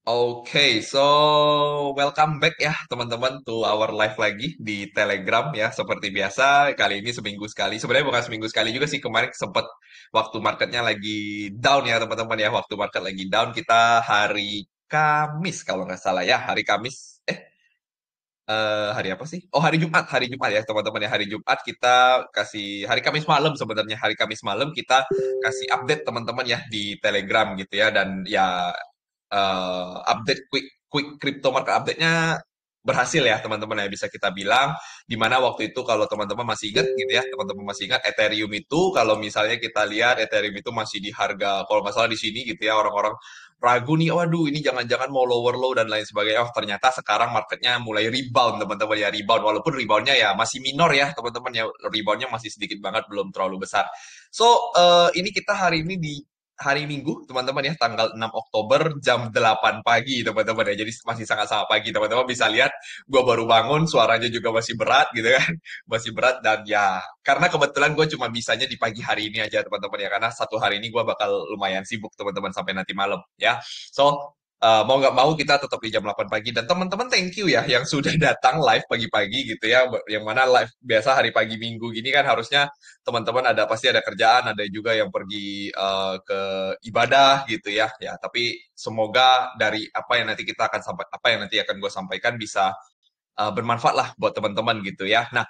Oke, so welcome back ya teman-teman to our live lagi di Telegram ya seperti biasa kali ini seminggu sekali. Sebenarnya bukan seminggu sekali juga sih, kemarin sempet waktu marketnya lagi down ya teman-teman ya, waktu market lagi down kita hari Kamis kalau nggak salah ya, hari Kamis hari apa sih? Oh, hari Jumat ya teman-teman ya, hari Jumat kita kasih, hari Kamis malam sebenarnya, hari Kamis malam kita kasih update teman-teman ya di Telegram gitu ya, dan ya update quick quick crypto market update-nya berhasil ya teman-teman ya, bisa kita bilang, di mana waktu itu kalau teman-teman masih ingat gitu ya, teman-teman masih ingat Ethereum itu, kalau misalnya kita lihat Ethereum itu masih di harga kalau nggak salah di sini gitu ya, orang-orang ragu nih, waduh ini jangan-jangan mau lower low dan lain sebagainya. Oh, ternyata sekarang marketnya mulai rebound teman-teman ya, rebound, walaupun reboundnya ya masih minor ya teman-teman ya, reboundnya masih sedikit banget, belum terlalu besar. So ini kita hari ini di hari Minggu teman-teman ya, tanggal 6 Oktober jam 8 pagi teman-teman ya, jadi masih sangat-sangat pagi. Teman-teman bisa lihat gue baru bangun, suaranya juga masih berat gitu kan, masih berat. Dan ya karena kebetulan gue cuma bisanya di pagi hari ini aja teman-teman ya, karena satu hari ini gue bakal lumayan sibuk teman-teman sampai nanti malam ya. So mau nggak mau kita tetap di jam 8 pagi. Dan teman-teman thank you ya yang sudah datang live pagi-pagi gitu ya, yang mana live biasa hari pagi Minggu gini kan harusnya teman-teman ada, pasti ada kerjaan, ada juga yang pergi ke ibadah gitu ya. Ya, tapi semoga dari apa yang nanti kita akan sampai, apa yang nanti akan gue sampaikan bisa bermanfaat lah buat teman-teman gitu ya. Nah,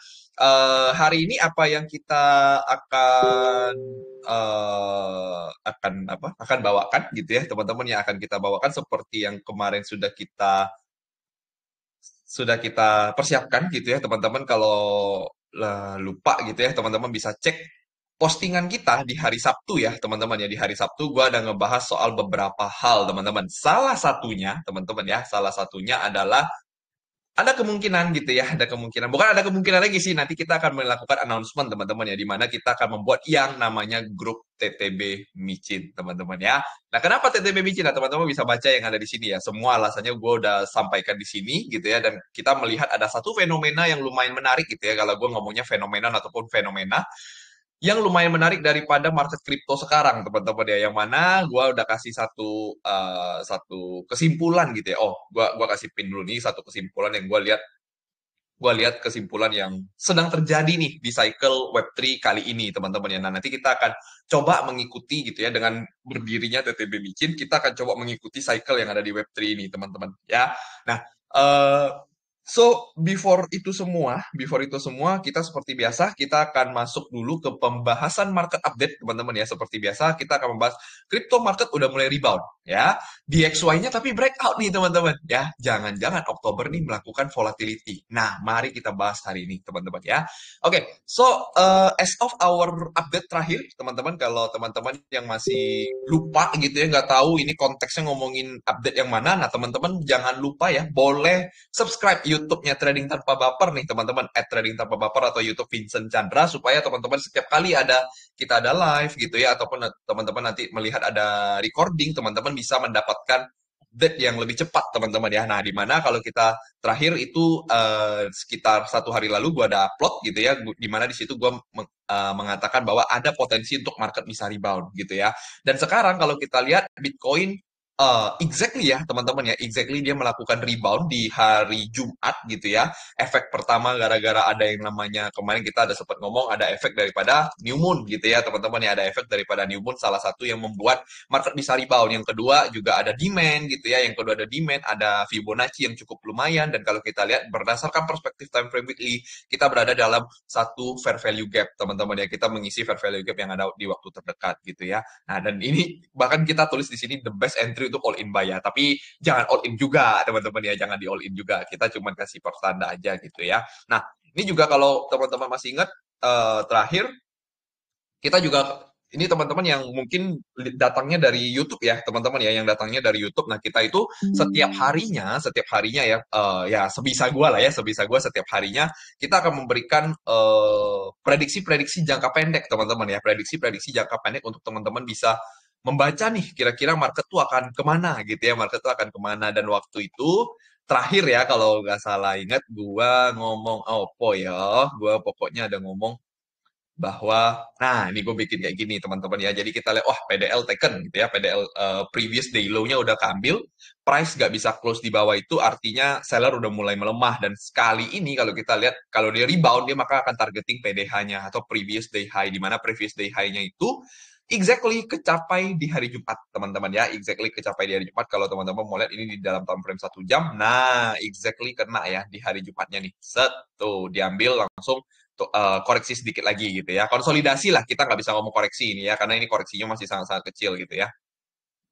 hari ini apa yang kita akan akan apa? Akan bawakan gitu ya, teman-teman, yang akan kita bawakan seperti yang kemarin sudah kita persiapkan gitu ya, teman-teman. Kalau lupa gitu ya, teman-teman bisa cek postingan kita di hari Sabtu ya, teman-teman ya. Di hari Sabtu gua ada ngebahas soal beberapa hal, teman-teman. Salah satunya, teman-teman ya, salah satunya adalah ada kemungkinan gitu ya, ada kemungkinan. Bukan ada kemungkinan lagi sih, nanti kita akan melakukan announcement teman-teman ya, di mana kita akan membuat yang namanya grup TTB Micin, teman-teman ya. Nah, kenapa TTB Micin? Nah, teman-teman bisa baca yang ada di sini ya. Semua alasannya gue udah sampaikan di sini gitu ya, dan kita melihat ada satu fenomena yang lumayan menarik gitu ya, kalau gue ngomongnya fenomena ataupun fenomena yang lumayan menarik daripada market kripto sekarang teman-teman ya, yang mana gue udah kasih satu kesimpulan gitu ya. Oh, gua kasih pin dulu nih, satu kesimpulan yang gue lihat kesimpulan yang sedang terjadi nih di cycle Web3 kali ini teman-teman ya. Nah, nanti kita akan coba mengikuti gitu ya, dengan berdirinya TTB Micin kita akan coba mengikuti cycle yang ada di Web3 ini teman-teman ya. Nah, eh so, before itu semua, kita seperti biasa, kita akan masuk dulu ke pembahasan market update, teman-teman ya. Seperti biasa, kita akan membahas crypto market udah mulai rebound, ya. DXY-nya tapi breakout nih, teman-teman, ya. Jangan-jangan Oktober nih melakukan volatility. Nah, mari kita bahas hari ini, teman-teman ya. Oke, so as of our update terakhir, teman-teman, kalau teman-teman yang masih lupa gitu ya, nggak tahu ini konteksnya ngomongin update yang mana, nah teman-teman jangan lupa ya, boleh subscribe YouTube-nya Trading Tanpa Baper nih teman-teman, @trading tanpa baper atau YouTube Vincent Chandra, supaya teman-teman setiap kali kita ada live gitu ya, ataupun teman-teman nanti melihat ada recording, teman-teman bisa mendapatkan update yang lebih cepat teman-teman ya. Nah, di mana kalau kita terakhir itu sekitar satu hari lalu gua ada upload gitu ya, di mana di situ gua mengatakan bahwa ada potensi untuk market bisa rebound gitu ya. Dan sekarang kalau kita lihat Bitcoin, exactly ya teman-teman ya, exactly dia melakukan rebound di hari Jumat gitu ya. Efek pertama gara-gara ada yang namanya, kemarin kita ada sempat ngomong, ada efek daripada new moon gitu ya teman-teman ya, ada efek daripada new moon, salah satu yang membuat market bisa rebound. Yang kedua juga ada demand gitu ya, yang kedua ada demand, ada Fibonacci yang cukup lumayan. Dan kalau kita lihat berdasarkan perspektif time frame weekly, kita berada dalam satu fair value gap teman-teman ya, kita mengisi fair value gap yang ada di waktu terdekat gitu ya. Nah, dan ini bahkan kita tulis di sini the best entry untuk all in buy ya. Tapi jangan all in juga, teman-teman ya. Jangan di all in juga. Kita cuma kasih pertanda aja gitu ya. Nah, ini juga kalau teman-teman masih ingat, terakhir kita juga, ini teman-teman yang mungkin datangnya dari YouTube ya, teman-teman ya, yang datangnya dari YouTube. Nah, kita itu setiap harinya ya, ya sebisa gua lah ya, sebisa gua setiap harinya kita akan memberikan prediksi-prediksi jangka pendek, teman-teman ya, prediksi-prediksi jangka pendek untuk teman-teman bisa membaca nih kira-kira market tuh akan kemana gitu ya, market tuh akan kemana. Dan waktu itu terakhir ya, kalau nggak salah ingat, gua ngomong apa ya, gua pokoknya ada ngomong bahwa nah ini gue bikin kayak gini teman-teman ya, jadi kita lihat wah PDL taken gitu ya, PDL previous day low-nya udah keambil, price nggak bisa close di bawah, itu artinya seller udah mulai melemah, dan sekali ini kalau kita lihat kalau dia rebound dia maka akan targeting PDH-nya atau previous day high, di mana previous day high-nya itu exactly kecapai di hari Jumat teman-teman ya, exactly kecapai di hari Jumat. Kalau teman-teman mau lihat ini di dalam time frame 1 jam, nah exactly kena ya di hari Jumatnya nih, set tuh diambil langsung tuh, koreksi sedikit lagi gitu ya. Konsolidasi lah, kita nggak bisa ngomong koreksi ini ya, karena ini koreksinya masih sangat-sangat kecil gitu ya.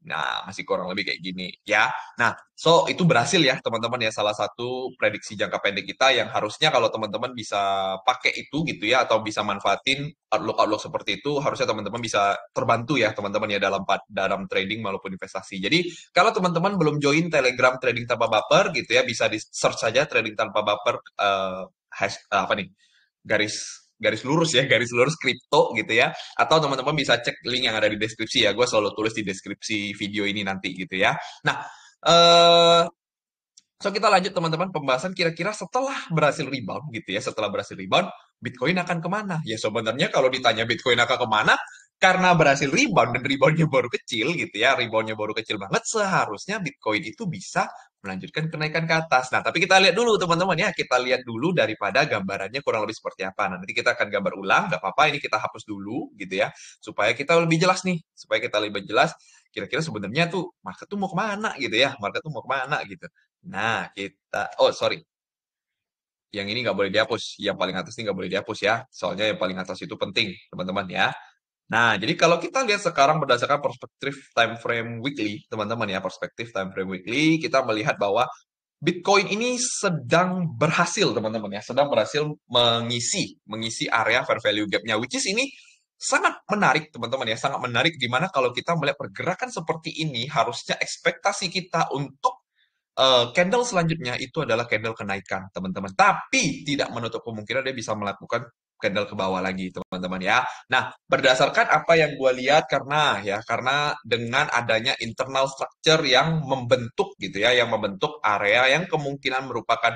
Nah, masih kurang lebih kayak gini ya. Nah, so itu berhasil ya teman-teman ya, salah satu prediksi jangka pendek kita yang harusnya kalau teman-teman bisa pakai itu gitu ya, atau bisa manfaatin outlook-outlook seperti itu, harusnya teman-teman bisa terbantu ya teman-teman ya dalam dalam trading maupun investasi. Jadi, kalau teman-teman belum join Telegram Trading Tanpa Baper gitu ya, bisa di search saja Trading Tanpa Baper, apa nih? garis garis lurus ya, garis lurus kripto gitu ya. Atau teman-teman bisa cek link yang ada di deskripsi ya. Gue selalu tulis di deskripsi video ini nanti gitu ya. Nah, eh so kita lanjut teman-teman pembahasan, kira-kira setelah berhasil rebound gitu ya, setelah berhasil rebound, Bitcoin akan kemana? Ya sebenarnya kalau ditanya Bitcoin akan kemana, karena berhasil rebound dan reboundnya baru kecil gitu ya, reboundnya baru kecil banget, seharusnya Bitcoin itu bisa melanjutkan kenaikan ke atas. Nah, tapi kita lihat dulu teman-teman ya, kita lihat dulu daripada gambarannya kurang lebih seperti apa. Nah, nanti kita akan gambar ulang, nggak apa-apa, ini kita hapus dulu gitu ya, supaya kita lebih jelas nih, supaya kita lebih jelas kira-kira sebenarnya tuh market tuh mau kemana gitu ya, market tuh mau kemana gitu. Nah, oh sorry, yang ini nggak boleh dihapus, yang paling atas ini nggak boleh dihapus ya, soalnya yang paling atas itu penting, teman-teman ya. Nah, jadi kalau kita lihat sekarang berdasarkan perspektif time frame weekly, teman-teman ya, perspektif time frame weekly, kita melihat bahwa Bitcoin ini sedang berhasil, teman-teman ya, sedang berhasil mengisi area fair value gap-nya, which is ini sangat menarik, teman-teman ya, sangat menarik, di mana kalau kita melihat pergerakan seperti ini, harusnya ekspektasi kita untuk candle selanjutnya itu adalah candle kenaikan, teman-teman. Tapi tidak menutup kemungkinan dia bisa melakukan candle ke bawah lagi, teman-teman ya. Nah, berdasarkan apa yang gue lihat, karena dengan adanya internal structure yang membentuk gitu ya, yang membentuk area yang kemungkinan merupakan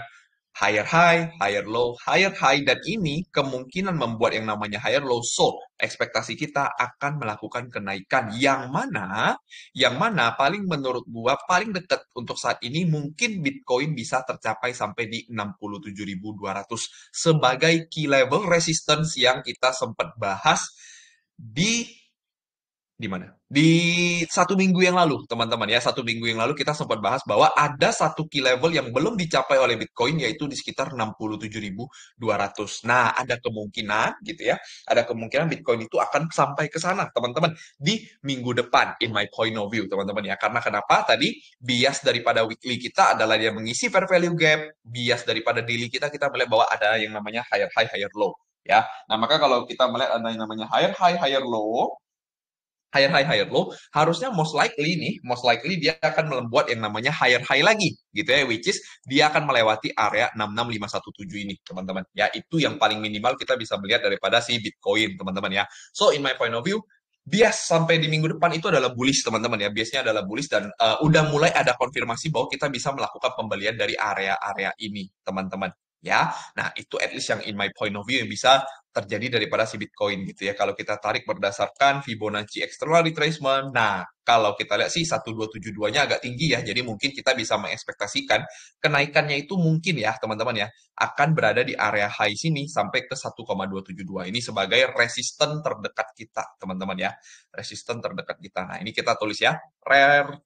higher high, higher low, higher high, dan ini kemungkinan membuat yang namanya higher low. So, ekspektasi kita akan melakukan kenaikan yang mana paling menurut gua paling dekat untuk saat ini mungkin Bitcoin bisa tercapai sampai di 67.200 sebagai key level resistance yang kita sempat bahas di mana? Di 1 minggu yang lalu, teman-teman ya. 1 minggu yang lalu kita sempat bahas bahwa ada satu key level yang belum dicapai oleh Bitcoin, yaitu di sekitar 67.200. Nah, ada kemungkinan gitu ya. Ada kemungkinan Bitcoin itu akan sampai ke sana, teman-teman, di minggu depan, in my point of view, teman-teman ya. Karena kenapa? Tadi bias daripada weekly kita adalah dia mengisi fair value gap, bias daripada daily kita melihat bahwa ada yang namanya higher high, higher low. Ya, nah maka kalau kita melihat ada yang namanya higher high, higher low, higher high, higher low, harusnya most likely dia akan membuat yang namanya higher high lagi, gitu ya, which is dia akan melewati area 66517 ini, teman-teman. Ya, itu yang paling minimal kita bisa melihat daripada si Bitcoin, teman-teman ya. So, in my point of view, bias sampai di minggu depan itu adalah bullish, teman-teman ya. Biasnya adalah bullish, dan udah mulai ada konfirmasi bahwa kita bisa melakukan pembelian dari area-area ini, teman-teman. Ya, nah itu at least yang in my point of view yang bisa terjadi daripada si Bitcoin gitu ya. Kalau kita tarik berdasarkan Fibonacci external retracement, nah kalau kita lihat sih 1272-nya agak tinggi ya. Jadi mungkin kita bisa mengekspektasikan kenaikannya itu mungkin ya teman-teman ya, akan berada di area high sini sampai ke 1,272. Ini sebagai resisten terdekat kita, teman-teman ya. Resisten terdekat kita. Nah, ini kita tulis ya, R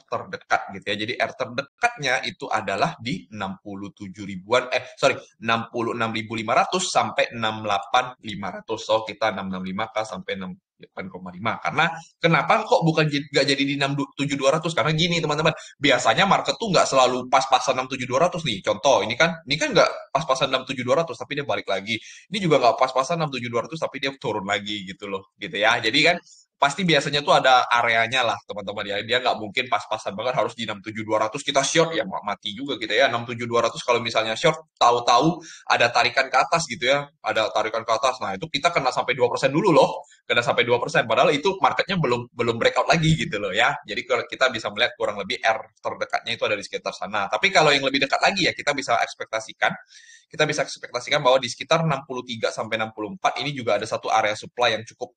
terdekat gitu ya. Jadi R terdekatnya itu adalah di 67 ribuan, sorry, 66.500 sampai 68.500. So, kita 665K sampai 68,5. Karena kenapa kok bukan nggak jadi di 67.200? Karena gini teman-teman, biasanya market tuh nggak selalu pas-pasan 67.200 nih. Contoh, ini kan nggak pas-pasan 67.200 tapi dia balik lagi. Ini juga nggak pas-pasan 67.200 tapi dia turun lagi gitu loh, gitu ya. Jadi kan pasti biasanya tuh ada areanya lah teman-teman ya. Dia nggak mungkin pas-pasan banget harus di 67200 kita short ya mati juga kita ya. 67200 kalau misalnya short tahu-tahu ada tarikan ke atas gitu ya. Ada tarikan ke atas. Nah, itu kita kena sampai 2% dulu loh. Kena sampai 2%. Padahal itu marketnya belum belum breakout lagi gitu loh ya. Jadi kalau kita bisa melihat kurang lebih R terdekatnya itu ada di sekitar sana. Tapi kalau yang lebih dekat lagi ya kita bisa ekspektasikan bahwa di sekitar 63 sampai 64 ini juga ada satu area supply yang cukup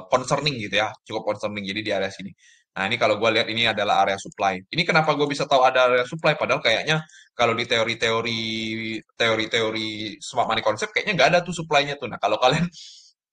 concerning gitu ya, cukup concerning. Jadi di area sini. Nah, ini kalau gue lihat ini adalah area supply. Ini kenapa gue bisa tahu ada area supply? Padahal kayaknya kalau di teori-teori smart money concept kayaknya nggak ada tuh supply-nya tuh. Nah, kalau kalian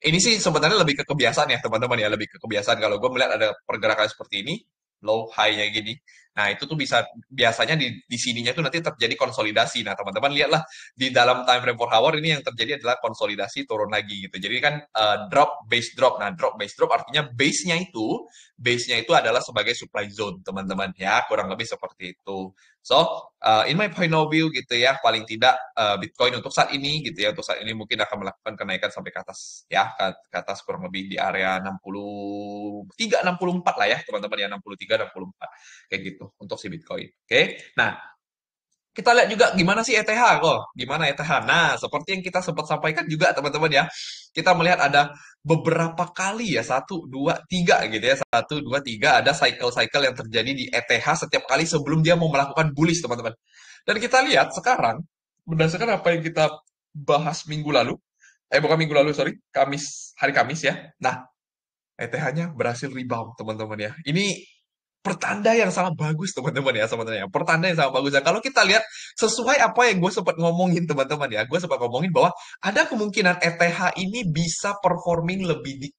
ini sih sebenarnya lebih ke kebiasaan ya teman-teman ya, lebih ke kebiasaan. Kalau gue melihat ada pergerakan seperti ini, low high-nya gini. Nah, itu tuh bisa biasanya di sininya tuh nanti terjadi konsolidasi. Nah, teman-teman lihatlah di dalam time frame 4 hour ini yang terjadi adalah konsolidasi turun lagi gitu. Jadi kan drop base drop. Nah, drop base drop artinya base-nya itu adalah sebagai supply zone, teman-teman ya. Kurang lebih seperti itu. So, in my point of view gitu ya, paling tidak Bitcoin untuk saat ini gitu ya, untuk saat ini mungkin akan melakukan kenaikan sampai ke atas ya, ke atas kurang lebih di area 63 64 lah ya, teman-teman ya, 63 64 kayak gitu untuk si Bitcoin. Oke. Nah, kita lihat juga gimana sih ETH kok. Gimana ETH? Nah, seperti yang kita sempat sampaikan juga teman-teman ya. Kita melihat ada beberapa kali ya, satu, dua, tiga gitu ya. Satu, dua, tiga ada cycle-cycle yang terjadi di ETH setiap kali sebelum dia mau melakukan bullish teman-teman. Dan kita lihat sekarang, berdasarkan apa yang kita bahas minggu lalu, bukan minggu lalu, sorry, hari Kamis ya. Nah, ETH-nya berhasil rebound teman-teman ya. Ini pertanda yang sangat bagus teman-teman ya sebenarnya. Pertanda yang sangat bagus. Dan kalau kita lihat sesuai apa yang gue sempat ngomongin teman-teman ya, gue sempat ngomongin bahwa ada kemungkinan ETH ini bisa performing lebih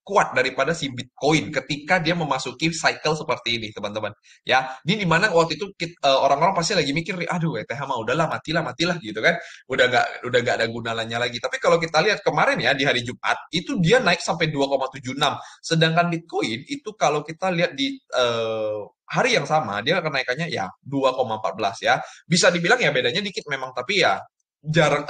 kuat daripada si Bitcoin ketika dia memasuki cycle seperti ini teman-teman ya. Ini dimana waktu itu orang-orang pasti lagi mikir, aduh ETH mah udahlah matilah matilah gitu kan, udah nggak ada gunanya lagi. Tapi kalau kita lihat kemarin ya di hari Jumat itu dia naik sampai 2,76. Sedangkan Bitcoin itu kalau kita lihat di hari yang sama dia kenaikannya ya 2,14 ya. Bisa dibilang ya bedanya dikit memang, tapi ya jarang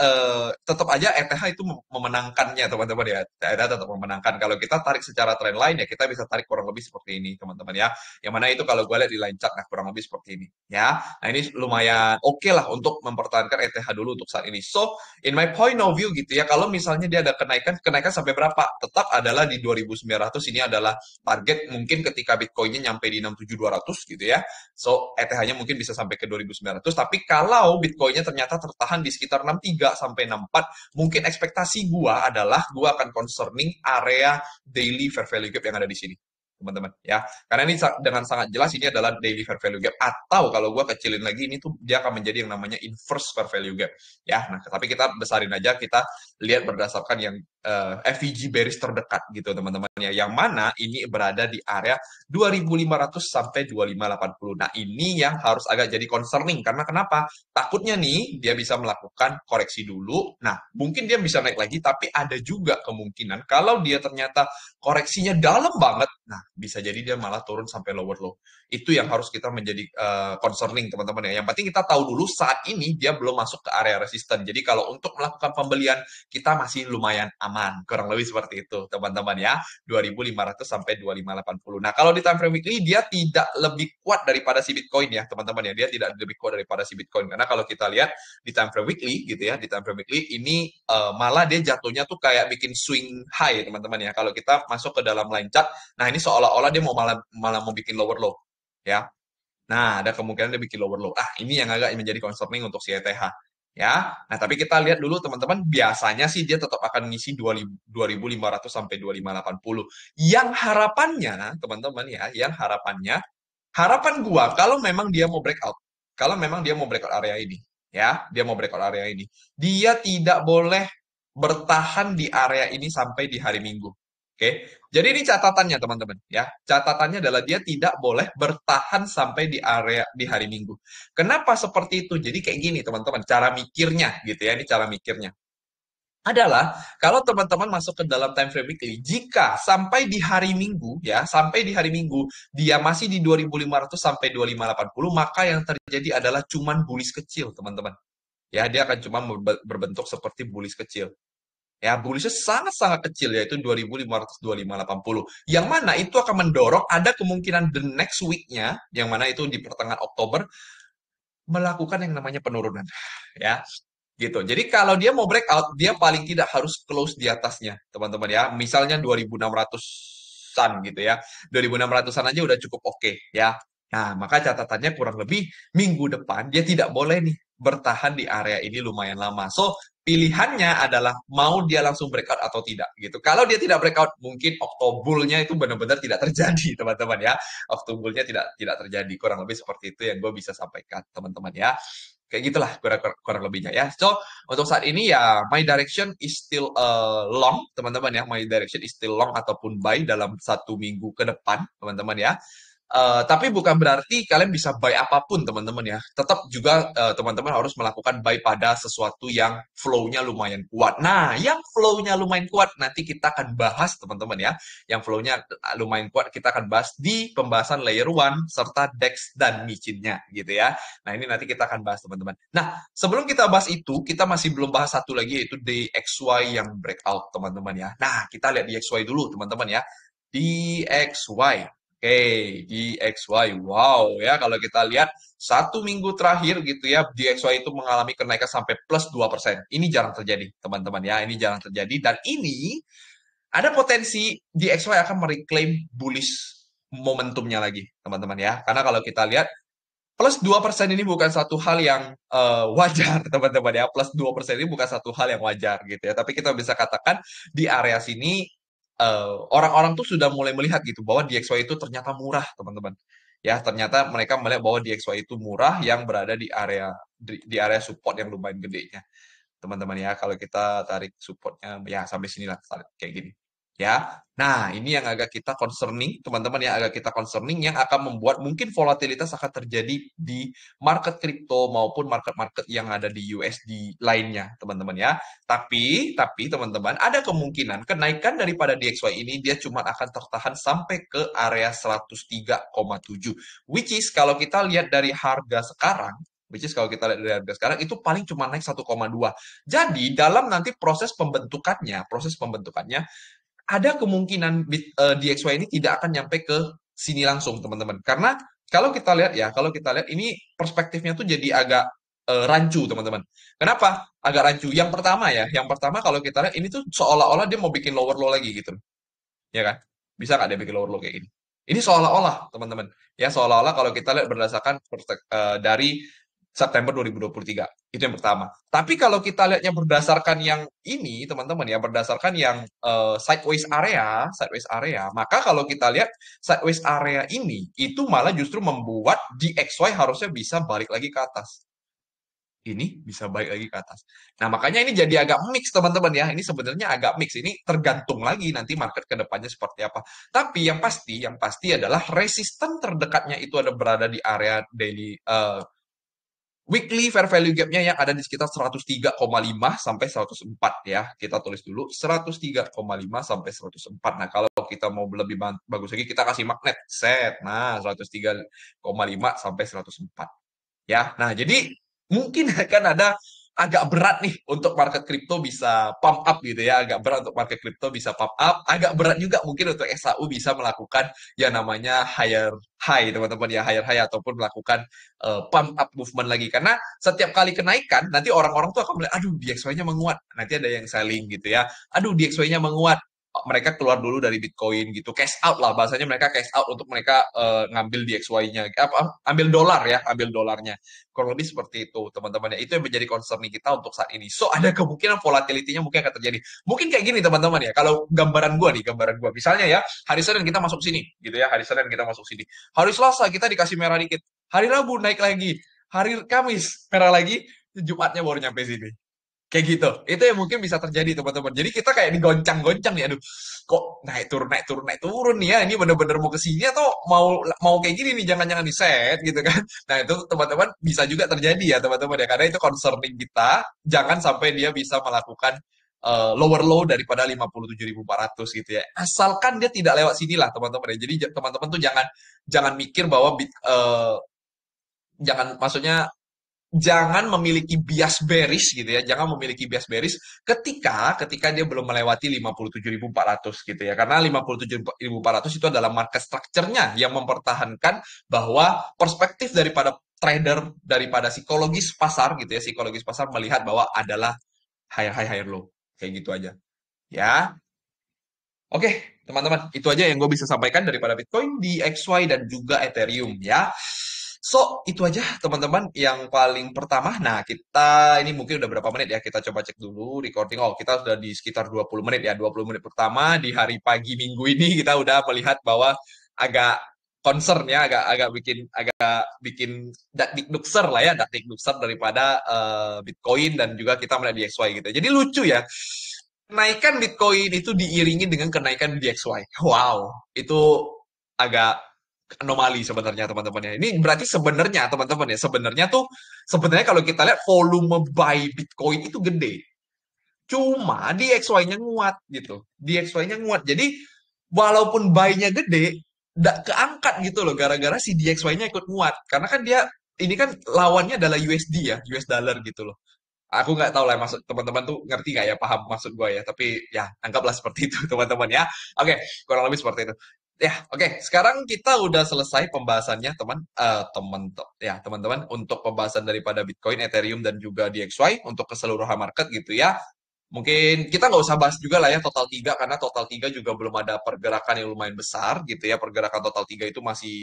tetap aja ETH itu memenangkannya teman-teman ya. ETH tetap memenangkan. Kalau kita tarik secara trend line ya kita bisa tarik kurang lebih seperti ini teman-teman ya. Yang mana itu kalau gue lihat di line chart nah kurang lebih seperti ini ya. Nah, ini lumayan oke lah untuk mempertahankan ETH dulu untuk saat ini. So, in my point of view gitu ya, kalau misalnya dia ada kenaikan sampai berapa? Tetap adalah di 2900. Ini adalah target mungkin ketika Bitcoin-nya nyampe di 67200 gitu ya. So, ETH-nya mungkin bisa sampai ke 2900. Tapi kalau Bitcoin-nya ternyata tertahan di sekitar 63 sampai 64, mungkin ekspektasi gua adalah gua akan concerning area daily fair value gap yang ada di sini teman-teman ya, karena ini dengan sangat jelas ini adalah daily fair value gap, atau kalau gua kecilin lagi ini tuh dia akan menjadi yang namanya inverse fair value gap ya. Nah, tapi kita besarin aja, kita lihat berdasarkan yang FVG bearish terdekat gitu teman-teman ya, yang mana ini berada di area 2500 sampai 2580. Nah, ini yang harus agak jadi concerning karena kenapa? Takutnya nih dia bisa melakukan koreksi dulu. Nah, mungkin dia bisa naik lagi, tapi ada juga kemungkinan kalau dia ternyata koreksinya dalam banget, nah bisa jadi dia malah turun sampai lower low. Itu yang harus kita menjadi concerning teman-teman ya. Yang penting kita tahu dulu saat ini dia belum masuk ke area resisten. Jadi kalau untuk melakukan pembelian kita masih lumayan aman. Kurang lebih seperti itu teman-teman ya. 2500 sampai 2580. Nah, kalau di time frame weekly dia tidak lebih kuat daripada si Bitcoin ya teman-teman ya. Dia tidak lebih kuat daripada si Bitcoin. Karena kalau kita lihat di time frame weekly gitu ya, di time frame weekly ini malah dia jatuhnya tuh kayak bikin swing high teman-teman ya. Kalau kita masuk ke dalam line chart, nah ini seolah-olah dia malah mau bikin lower low ya. Nah, ada kemungkinan dia bikin lower low. Ini yang agak menjadi concerning untuk si ETH ya. Nah, tapi kita lihat dulu teman-teman, biasanya sih dia tetap akan ngisi 2500 sampai 2580. Yang harapannya, teman-teman ya, harapan gua kalau memang dia mau breakout, area ini, ya, dia mau breakout area ini, dia tidak boleh bertahan di area ini sampai di hari Minggu. Oke, jadi ini catatannya teman-teman ya. Catatannya adalah dia tidak boleh bertahan sampai di area di hari Minggu. Kenapa seperti itu? Jadi kayak gini teman-teman, cara mikirnya gitu ya. Ini cara mikirnya adalah kalau teman-teman masuk ke dalam time frame weekly, jika sampai di hari Minggu ya, sampai di hari Minggu dia masih di 2500 sampai 2580, maka yang terjadi adalah cuman bullish kecil, teman-teman. Ya, dia akan cuma berbentuk seperti bullish kecil. Ya, bullishnya sangat-sangat kecil, yaitu 2.525,80. Yang mana itu akan mendorong ada kemungkinan the next week-nya, yang mana itu di pertengahan Oktober, melakukan yang namanya penurunan. Ya, gitu. Jadi kalau dia mau breakout, dia paling tidak harus close di atasnya, teman-teman ya. Misalnya 2.600-an gitu ya. 2.600-an aja udah cukup oke ya. Nah, maka catatannya kurang lebih minggu depan dia tidak boleh nih bertahan di area ini lumayan lama. So, pilihannya adalah mau dia langsung breakout atau tidak gitu. Kalau dia tidak breakout, mungkin October-nya itu benar-benar tidak terjadi, teman-teman ya. October-nya tidak terjadi. Kurang lebih seperti itu yang gue bisa sampaikan, teman-teman ya. Kayak gitulah kurang lebihnya ya. So, untuk saat ini ya my direction is still long, teman-teman ya. My direction is still long ataupun buy dalam 1 minggu ke depan, teman-teman ya. Tapi bukan berarti kalian bisa buy apapun, teman-teman ya. Tetap juga teman-teman harus melakukan buy pada sesuatu yang flow-nya lumayan kuat. Nah, yang flow-nya lumayan kuat nanti kita akan bahas, teman-teman ya. Yang flow-nya lumayan kuat kita akan bahas di pembahasan layer 1 serta DEX dan micinnya gitu ya. Nah, ini nanti kita akan bahas, teman-teman. Nah, sebelum kita bahas itu, kita masih belum bahas satu lagi yaitu DXY yang breakout, teman-teman ya. Nah, kita lihat DXY dulu, teman-teman ya. DXY. Oke, DXY. Wow, ya kalau kita lihat 1 minggu terakhir gitu ya, DXY itu mengalami kenaikan sampai plus 2%. Ini jarang terjadi, teman-teman ya. Ini jarang terjadi. Dan ini ada potensi DXY akan mereclaim bullish momentumnya lagi, teman-teman ya. Karena kalau kita lihat, plus 2% ini bukan satu hal yang wajar, teman-teman ya. Plus 2% ini bukan satu hal yang wajar gitu ya. Tapi kita bisa katakan di area sini orang-orang tuh sudah mulai melihat gitu bahwa DXY itu ternyata murah, teman-teman. Ya, ternyata mereka melihat bahwa DXY itu murah yang berada di area support yang lumayan gedenya, teman-teman ya. Kalau kita tarik supportnya ya sampai sinilah kayak gini. Ya. Nah, ini yang agak kita concerning, teman-teman ya, agak kita concerning yang akan membuat mungkin volatilitas akan terjadi di market kripto maupun market-market yang ada di USD lainnya, teman-teman ya. Tapi teman-teman, ada kemungkinan kenaikan daripada DXY ini dia cuma akan tertahan sampai ke area 103,7. Which is kalau kita lihat dari harga sekarang, itu paling cuma naik 1,2. Jadi dalam nanti proses pembentukannya ada kemungkinan DXY ini tidak akan nyampe ke sini langsung, teman-teman. Karena kalau kita lihat ini perspektifnya tuh jadi agak rancu, teman-teman. Kenapa? Agak rancu. Yang pertama kalau kita lihat ini tuh seolah-olah dia mau bikin lower low lagi gitu. Ya kan? Bisa nggak dia bikin lower low kayak gini? Ini seolah-olah, teman-teman. Ya, seolah-olah kalau kita lihat berdasarkan dari September 2023. Itu yang pertama. Tapi kalau kita lihatnya berdasarkan yang ini, teman-teman ya, berdasarkan yang sideways area, maka kalau kita lihat sideways area ini, itu malah justru membuat DXY harusnya bisa balik lagi ke atas. Ini bisa balik lagi ke atas. Nah, makanya ini jadi agak mix, teman-teman ya. Ini sebenarnya agak mix. Ini tergantung lagi nanti market ke depannya seperti apa. Tapi yang pasti adalah resisten terdekatnya itu ada berada di area weekly fair value gap-nya yang ada di sekitar 103,5 sampai 104 ya. Kita tulis dulu 103,5 sampai 104. Nah, kalau kita mau lebih bagus lagi kita kasih magnet set. Nah, 103,5 sampai 104. Ya. Nah, jadi mungkin akan ada agak berat nih untuk market crypto bisa pump up gitu ya. Agak berat untuk market crypto bisa pump up. Agak berat juga mungkin untuk SAU bisa melakukan yang namanya higher high, teman-teman ya. Higher high ataupun melakukan pump up movement lagi. Karena setiap kali kenaikan, nanti orang-orang tuh akan melihat, aduh DXY-nya menguat. Nanti ada yang selling gitu ya. Aduh DXY-nya menguat, mereka keluar dulu dari Bitcoin gitu, cash out lah bahasanya, mereka cash out untuk mereka ngambil DXY-nya, ambil dolar ya, ambil dolarnya. Kurang lebih seperti itu, teman-teman ya. Itu yang menjadi concern kita untuk saat ini. So, ada kemungkinan volatility-nya mungkin akan terjadi. Mungkin kayak gini, teman-teman ya. Kalau gambaran gua. Misalnya ya, hari Senin kita masuk sini, gitu ya. Hari Senin kita masuk sini. Hari Selasa kita dikasih merah dikit. Hari Rabu naik lagi. Hari Kamis merah lagi. Jumatnya baru nyampe sini. Kayak gitu. Itu yang mungkin bisa terjadi, teman-teman. Jadi kita kayak digoncang-goncang nih. Aduh, kok naik turun, naik turun, naik turun nih ya. Ini bener-bener mau ke sini atau mau kayak gini nih, jangan-jangan di set gitu kan. Nah, itu teman-teman bisa juga terjadi ya, teman-teman ya. Karena itu concerning kita. Jangan sampai dia bisa melakukan lower low daripada 57.400 gitu ya. Asalkan dia tidak lewat sini lah, teman-teman ya. Jadi teman-teman tuh jangan jangan mikir bahwa jangan maksudnya jangan memiliki bias bearish gitu ya, jangan memiliki bias bearish ketika dia belum melewati 57.400 gitu ya. Karena 57.400 itu adalah market structure-nya yang mempertahankan bahwa perspektif daripada trader, daripada psikologis pasar gitu ya, psikologis pasar melihat bahwa adalah higher high higher low. Kayak gitu aja. Ya. Oke, teman-teman, itu aja yang gue bisa sampaikan daripada Bitcoin, DXY, dan juga Ethereum ya. So, itu aja teman-teman yang paling pertama. Nah, kita ini mungkin udah berapa menit ya, kita coba cek dulu recording. Oh, kita sudah di sekitar 20 menit ya, 20 menit pertama di hari pagi minggu ini kita udah melihat bahwa agak concern ya, agak bikin dakdikdukser lah ya, dakdikdukser daripada Bitcoin dan juga kita melihat DXY gitu. Jadi lucu ya, kenaikan Bitcoin itu diiringi dengan kenaikan DXY. Wow, itu agak anomali sebenarnya teman-teman ya. Ini berarti sebenarnya teman-teman ya, sebenarnya kalau kita lihat volume buy Bitcoin itu gede. Cuma DXY-nya nguat gitu. DXY-nya nguat. Jadi walaupun buy-nya gede, nggak keangkat gitu loh gara-gara si DXY-nya ikut nguat. Karena kan dia ini kan lawannya adalah USD ya, US dollar gitu loh. Aku nggak tahu lah maksud teman-teman tuh ngerti nggak ya, paham maksud gue ya. Tapi ya anggaplah seperti itu teman-teman ya. Oke, kurang lebih seperti itu. Ya, oke. Sekarang kita udah selesai pembahasannya teman-teman untuk pembahasan daripada Bitcoin, Ethereum dan juga DXY untuk keseluruhan market gitu ya. Mungkin kita nggak usah bahas juga lah ya total 3 karena total 3 juga belum ada pergerakan yang lumayan besar gitu ya. Pergerakan total 3 itu masih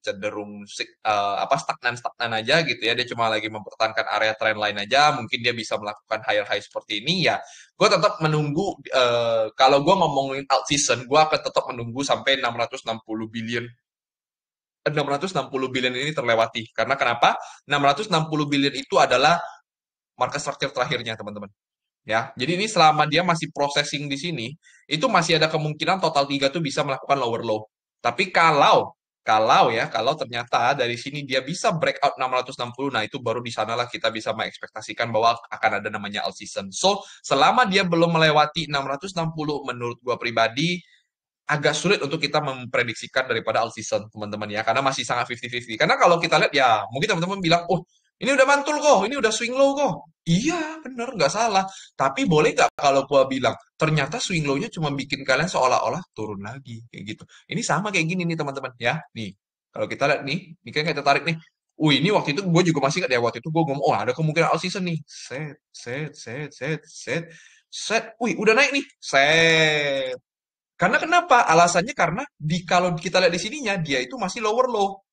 cenderung stagnan-stagnan aja gitu ya. Dia cuma lagi mempertahankan area trendline aja. Mungkin dia bisa melakukan higher high seperti ini ya. Gue tetap menunggu kalau gue ngomongin alt season, gue akan tetap menunggu sampai 660 billion 660 billion ini terlewati. Karena kenapa? 660 billion itu adalah market structure terakhirnya, teman-teman. Ya, jadi ini selama dia masih processing di sini, itu masih ada kemungkinan total 3 tuh bisa melakukan lower low. Tapi kalau ternyata dari sini dia bisa breakout 660, nah itu baru di sanalah kita bisa mengekspektasikan bahwa akan ada namanya all season. So, selama dia belum melewati 660, menurut gua pribadi agak sulit untuk kita memprediksikan daripada all season, teman-teman ya, karena masih sangat 50-50. Karena kalau kita lihat ya, mungkin teman-teman bilang, oh ini udah mantul kok, ini udah swing low kok. Iya, bener, nggak salah. Tapi boleh nggak kalau gua bilang, ternyata swing low-nya cuma bikin kalian seolah-olah turun lagi, kayak gitu. Ini sama kayak gini nih teman-teman ya. Nih, kalau kita lihat nih kan kita tarik nih. Wih, ini waktu itu gue juga masih ingat ya, waktu itu gue ngomong, oh ada kemungkinan all season nih. Set. Wih, udah naik nih. Set. Karena kenapa? Alasannya karena kalau kita lihat di sininya dia itu masih lower low.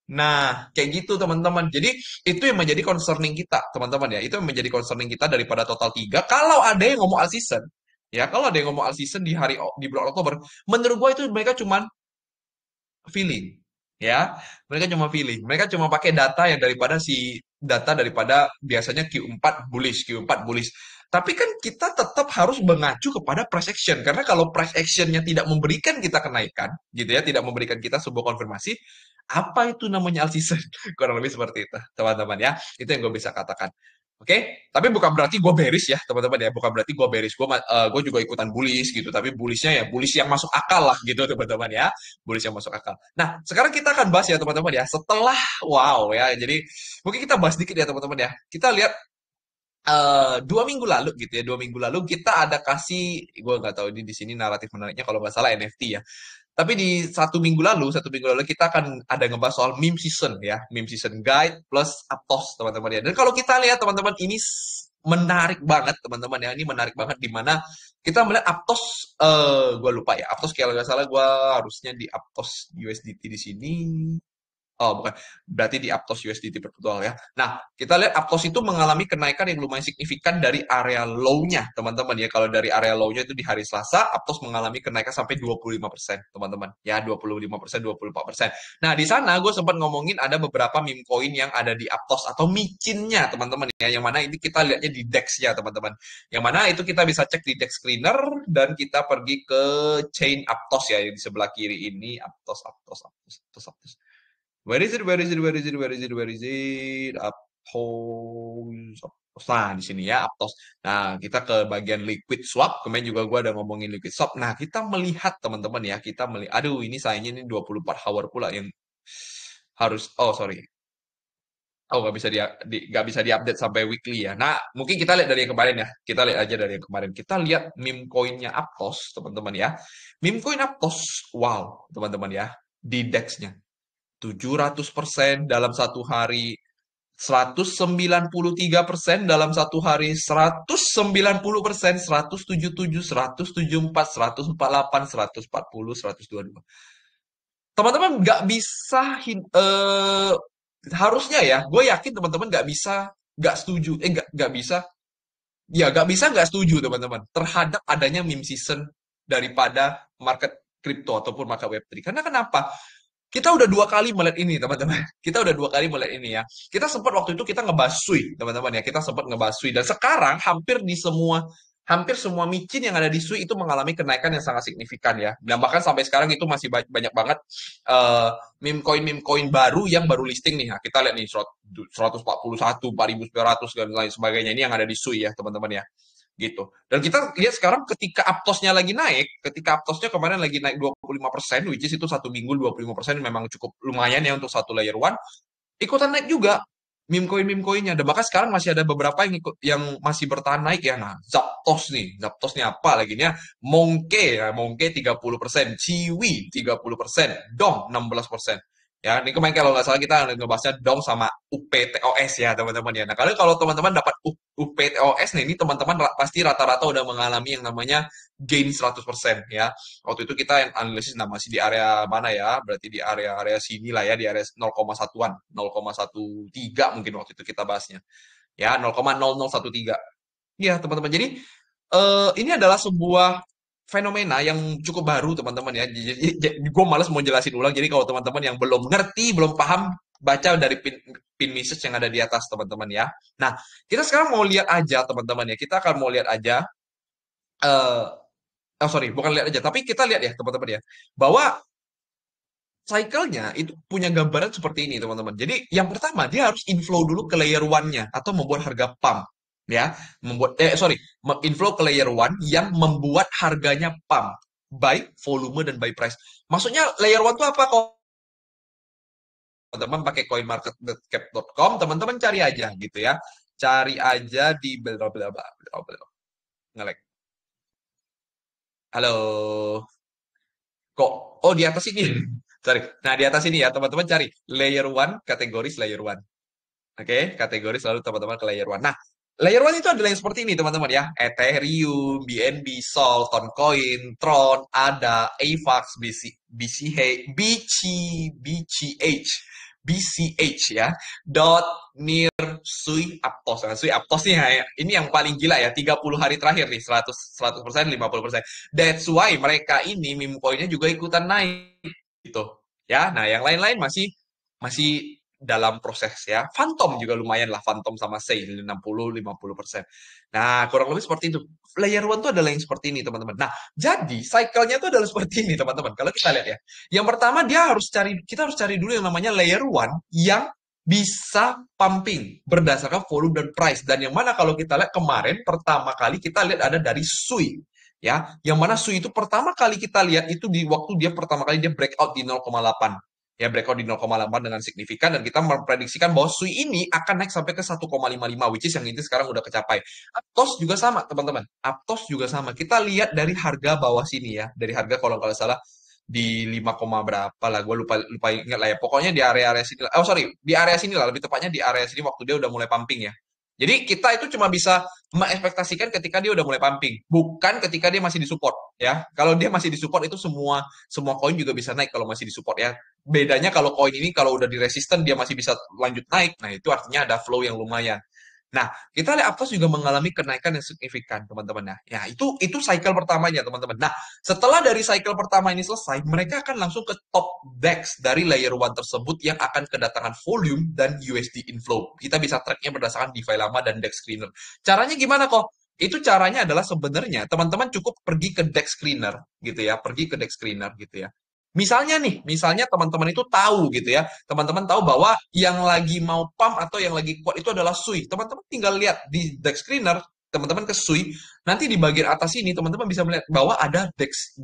Nah, kayak gitu teman-teman. Jadi itu yang menjadi concerning kita, teman-teman ya. Itu yang menjadi concerning kita daripada total 3. Kalau ada yang ngomong all season, ya kalau ada yang ngomong all season di bulan Oktober, menurut gua itu mereka cuman feeling, ya. Mereka cuma feeling. Mereka cuma pakai data daripada biasanya Q4 bullish, Q4 bullish. Tapi kan kita tetap harus mengacu kepada price action karena kalau price actionnya tidak memberikan kita kenaikan, gitu ya, tidak memberikan kita sebuah konfirmasi, apa itu namanya all season? Kurang lebih seperti itu, teman-teman ya. Itu yang gue bisa katakan. Oke, tapi bukan berarti gue bearish ya, teman-teman ya. Bukan berarti gue bearish. Gue juga ikutan bullish gitu. Tapi bullishnya ya bullish yang masuk akal lah gitu, teman-teman ya. Bullish yang masuk akal. Nah, sekarang kita akan bahas ya, teman-teman ya. Setelah wow ya, jadi mungkin kita bahas dikit ya, teman-teman ya. Kita lihat 2 minggu lalu gitu ya. 2 minggu lalu kita ada kasih, gue nggak tahu ini di sini naratif menariknya kalau nggak salah NFT ya. Tapi di 1 minggu lalu kita akan ada ngebahas soal meme season ya, meme season guide plus Aptos teman-teman ya. Dan kalau kita lihat teman-teman ini menarik banget teman-teman ya, ini menarik banget di mana kita melihat Aptos, gue lupa ya, Aptos kalau nggak salah gue harusnya di Aptos USDT di sini. Oh, bukan. Berarti di Aptos USDT perpetual ya. Nah, kita lihat Aptos itu mengalami kenaikan yang lumayan signifikan dari area low-nya, teman-teman ya. Kalau dari area low-nya itu di hari Selasa, Aptos mengalami kenaikan sampai 25%, teman-teman. Ya, 25%, 24%. Nah, di sana gue sempat ngomongin ada beberapa meme coin yang ada di Aptos atau micinnya, teman-teman ya. Yang mana ini kita lihatnya di DEX-nya, teman-teman. Yang mana itu kita bisa cek di DEX Screener dan kita pergi ke chain Aptos ya, yang di sebelah kiri ini. Aptos. Where is it? Where is it? Where is it? Where is it? Where is it? Aptos. Nah, di sini ya, Aptos. Nah, kita ke bagian liquid swap. Kemarin juga gua ada ngomongin liquid swap. Nah, kita melihat teman-teman ya, kita melihat. Aduh, ini sayangnya ini 24 hour pula yang harus. Oh, sorry. Oh, nggak bisa diupdate sampai weekly ya. Nah, mungkin kita lihat dari yang kemarin ya. Kita lihat aja dari yang kemarin. Kita lihat meme coinnya Aptos, teman-teman ya. Meme coin Aptos, wow, teman-teman ya. Di DEX-nya 700% dalam satu hari, 193% dalam satu hari, 190%, 177, 174, 148, 140, 122. Teman-teman nggak bisa harusnya ya, gue yakin teman-teman nggak bisa nggak setuju, nggak bisa, ya nggak bisa nggak setuju teman-teman terhadap adanya meme season daripada market kripto ataupun market Web3. Karena kenapa? Kita udah dua kali melihat ini, teman-teman. Kita udah dua kali melihat ini ya. Kita sempat waktu itu kita ngebahas Sui, teman-teman ya. Kita sempat ngebahas Sui. Dan sekarang hampir semua micin yang ada di Sui itu mengalami kenaikan yang sangat signifikan ya. Dan bahkan sampai sekarang itu masih banyak banget eh, meme coin baru yang baru listing nih. Nah, kita lihat nih 141, 4.900 dan lain sebagainya. Ini yang ada di Sui ya, teman-teman ya gitu. Dan kita lihat sekarang ketika Aptosnya lagi naik, ketika Aptosnya kemarin lagi naik 25%, which is itu satu minggu 25% memang cukup lumayan ya untuk satu layer one, ikutan naik juga meme coinnya. Dan maka sekarang masih ada beberapa yang masih bertahan naik ya. Nah, Zapdos nih apa lagi nih ya? Monke 30%, Ciwi 30%, Dong 16%. Ya, ini kemarin kalau nggak salah kita ngebahasnya Dong sama UPTOS ya teman-teman ya. Nah, kalau teman-teman dapat UPTOS nih, ini teman-teman pasti rata-rata udah mengalami yang namanya gain 100% ya. Waktu itu kita yang analisis masih di area mana ya? Berarti di area-area sini lah ya, di area 0,1-an, 0,13 mungkin waktu itu kita bahasnya. Ya, 0,0013. Ya, teman-teman. Jadi ini adalah sebuah fenomena yang cukup baru, teman-teman ya. Jadi gue males mau jelasin ulang. Jadi kalau teman-teman yang belum ngerti, belum paham, baca dari pin message yang ada di atas, teman-teman ya. Nah, kita sekarang mau lihat aja, teman-teman ya. Kita akan mau lihat aja eh oh sorry, bukan lihat aja, tapi kita lihat ya teman-teman ya, bahwa cycle-nya itu punya gambaran seperti ini teman-teman. Jadi yang pertama dia harus inflow dulu ke layer one-nya atau membuat harga pump ya, inflow ke layer one yang membuat harganya pump by volume dan by price. Maksudnya layer one itu apa kok? Teman-teman pakai coinmarketcap.com, teman-teman cari aja gitu ya. Cari aja di bla bla bla bla bla. Nge-lag. Halo. Kok? Oh, di atas ini. Sorry. Nah, di atas ini ya, teman-teman cari layer one, kategoris layer one. Oke, kategori selalu teman-teman ke layer one. Nah, layer one itu adalah yang seperti ini, teman-teman ya. Ethereum, BNB, Sol, Toncoin, Tron, ADA, AVAX, BCH, BCH, BCH ya. Dot, Near, Sui, Aptos. Nah, Sui Aptos nih, ya, ini yang paling gila ya. 30 hari terakhir nih, 100%, 50%. That's why mereka ini meme coinnya juga ikutan naik gitu. Ya, nah yang lain-lain masih masih dalam proses ya. Phantom juga lumayan lah, Phantom sama Say 60-50%. Nah, kurang lebih seperti itu. Layer one itu adalah yang seperti ini, teman-teman. Nah, jadi cycle-nya itu adalah seperti ini, teman-teman. Kalau kita lihat ya. Yang pertama kita harus cari dulu yang namanya layer one yang bisa pumping berdasarkan volume dan price. Dan yang mana kalau kita lihat kemarin pertama kali kita lihat ada dari Sui ya, yang mana Sui itu pertama kali kita lihat itu di waktu dia pertama kali dia breakout di 0,8 ya, breakout di 0,8 dengan signifikan, dan kita memprediksikan bahwa Sui ini akan naik sampai ke 1,55, which is yang ini sekarang udah kecapai. Aptos juga sama teman-teman, Aptos juga sama, kita lihat dari harga bawah sini ya, dari harga kalau nggak salah di 5, berapa lah, gue lupa lupa ingat lah ya, pokoknya di area-area sini lah. Oh sorry, di area sini lah, lebih tepatnya di area sini waktu dia udah mulai pumping ya. Jadi kita itu cuma bisa mengekspektasikan ketika dia udah mulai pumping, bukan ketika dia masih disupport ya. Kalau dia masih disupport itu semua semua koin juga bisa naik kalau masih disupport ya. Bedanya kalau koin ini kalau udah di resisten dia masih bisa lanjut naik. Nah, itu artinya ada flow yang lumayan. Nah, kita lihat Aptos juga mengalami kenaikan yang signifikan, teman-teman. Nah, ya itu cycle pertamanya, teman-teman. Nah, setelah dari cycle pertama ini selesai, mereka akan langsung ke top DEX dari layer one tersebut yang akan kedatangan volume dan USD inflow. Kita bisa tracknya berdasarkan DeFi lama dan DEX screener. Caranya gimana kok? Itu caranya adalah sebenarnya teman-teman cukup pergi ke DEX screener gitu ya, pergi ke DEX screener gitu ya. Misalnya teman-teman itu tahu gitu ya, teman-teman tahu bahwa yang lagi mau pump atau yang lagi kuat itu adalah Sui. Teman-teman tinggal lihat di DEX screener, teman-teman ke Sui, nanti di bagian atas ini teman-teman bisa melihat bahwa ada DEX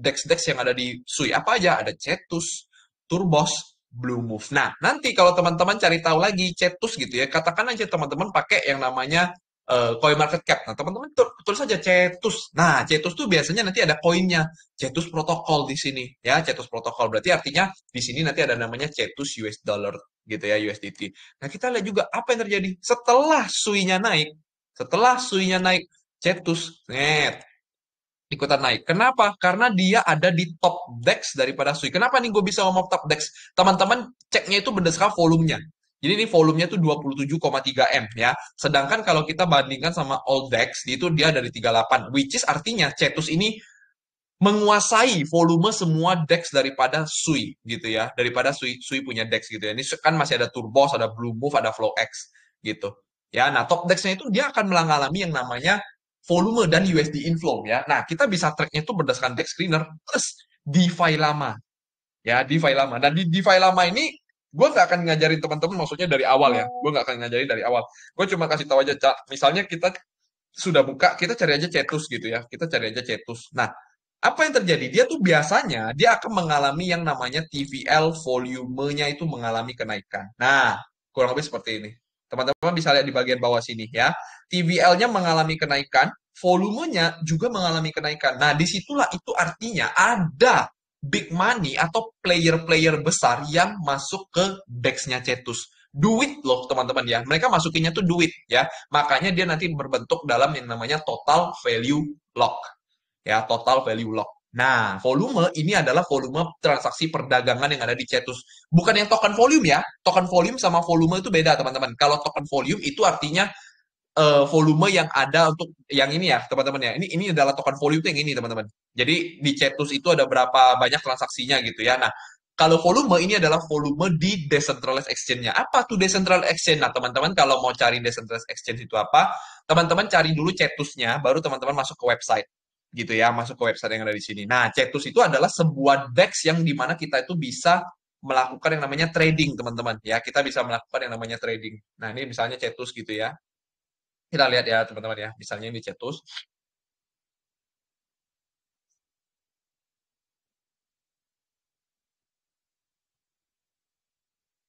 yang ada di Sui. Apa aja? Ada Cetus, Turbos, Blue Move. Nah, nanti kalau teman-teman cari tahu lagi Cetus gitu ya, katakan aja teman-teman pakai yang namanya Coin Market Cap. Nah, teman-teman tulis saja Cetus. Nah, Cetus tuh biasanya nanti ada koinnya, Cetus Protocol di sini ya, Cetus Protocol. Berarti artinya di sini nanti ada namanya Cetus US Dollar gitu ya, USDT. Nah, kita lihat juga apa yang terjadi setelah suinya naik, Cetus, net, ikutan naik. Kenapa? Karena dia ada di top DEX daripada SUI. Kenapa nih gue bisa ngomong top DEX? Teman-teman ceknya itu berdasarkan volumenya. Jadi ini volumenya itu 27,3 M ya. Sedangkan kalau kita bandingkan sama All DEX, itu dia dari 38. Which is artinya Cetus ini menguasai volume semua DEX daripada SUI gitu ya. Daripada SUI punya DEX gitu ya. Ini kan masih ada Turbos, ada Blue Move, ada FlowX gitu. Ya, nah top DEX-nya itu dia akan mengalami yang namanya volume dan USD inflow ya. Nah, kita bisa track-nya itu berdasarkan DEX screener plus DeFi lama. Ya, DeFi lama. Dan di DeFi lama ini gue nggak akan ngajarin teman-teman maksudnya dari awal ya. Gue nggak akan ngajarin dari awal. Gue cuma kasih tahu aja, Cak. Misalnya kita sudah buka, kita cari aja Cetus gitu ya. Kita cari aja Cetus. Nah, apa yang terjadi? Dia tuh biasanya dia akan mengalami yang namanya TVL volumenya itu mengalami kenaikan. Nah, kurang lebih seperti ini. Teman-teman bisa lihat di bagian bawah sini ya. TVL-nya mengalami kenaikan, volumenya juga mengalami kenaikan. Nah, disitulah itu artinya ada big money atau player-player besar yang masuk ke DEX-nya Cetus. Duit loh teman-teman ya. Mereka masukinnya tuh duit ya. Makanya dia nanti berbentuk dalam yang namanya total value lock ya, total value lock. Nah, volume ini adalah volume transaksi perdagangan yang ada di Cetus. Bukan yang token volume ya. Token volume sama volume itu beda, teman-teman. Kalau token volume itu artinya volume yang ada untuk yang ini ya, teman-teman ya. Ini adalah token volume itu yang ini, teman-teman. Jadi di Cetus itu ada berapa banyak transaksinya gitu ya. Nah, kalau volume ini adalah volume di decentralized exchange-nya. Apa tuh decentralized exchange? Nah, teman-teman kalau mau cari decentralized exchange itu apa? Teman-teman cari dulu Cetusnya, baru teman-teman masuk ke website gitu ya, masuk ke website yang ada di sini. Nah, Cetus itu adalah sebuah DEX yang dimana kita itu bisa melakukan yang namanya trading, teman-teman. Ya, kita bisa melakukan yang namanya trading. Nah, ini misalnya Cetus gitu ya. Kita lihat ya, teman-teman ya. Misalnya ini Cetus.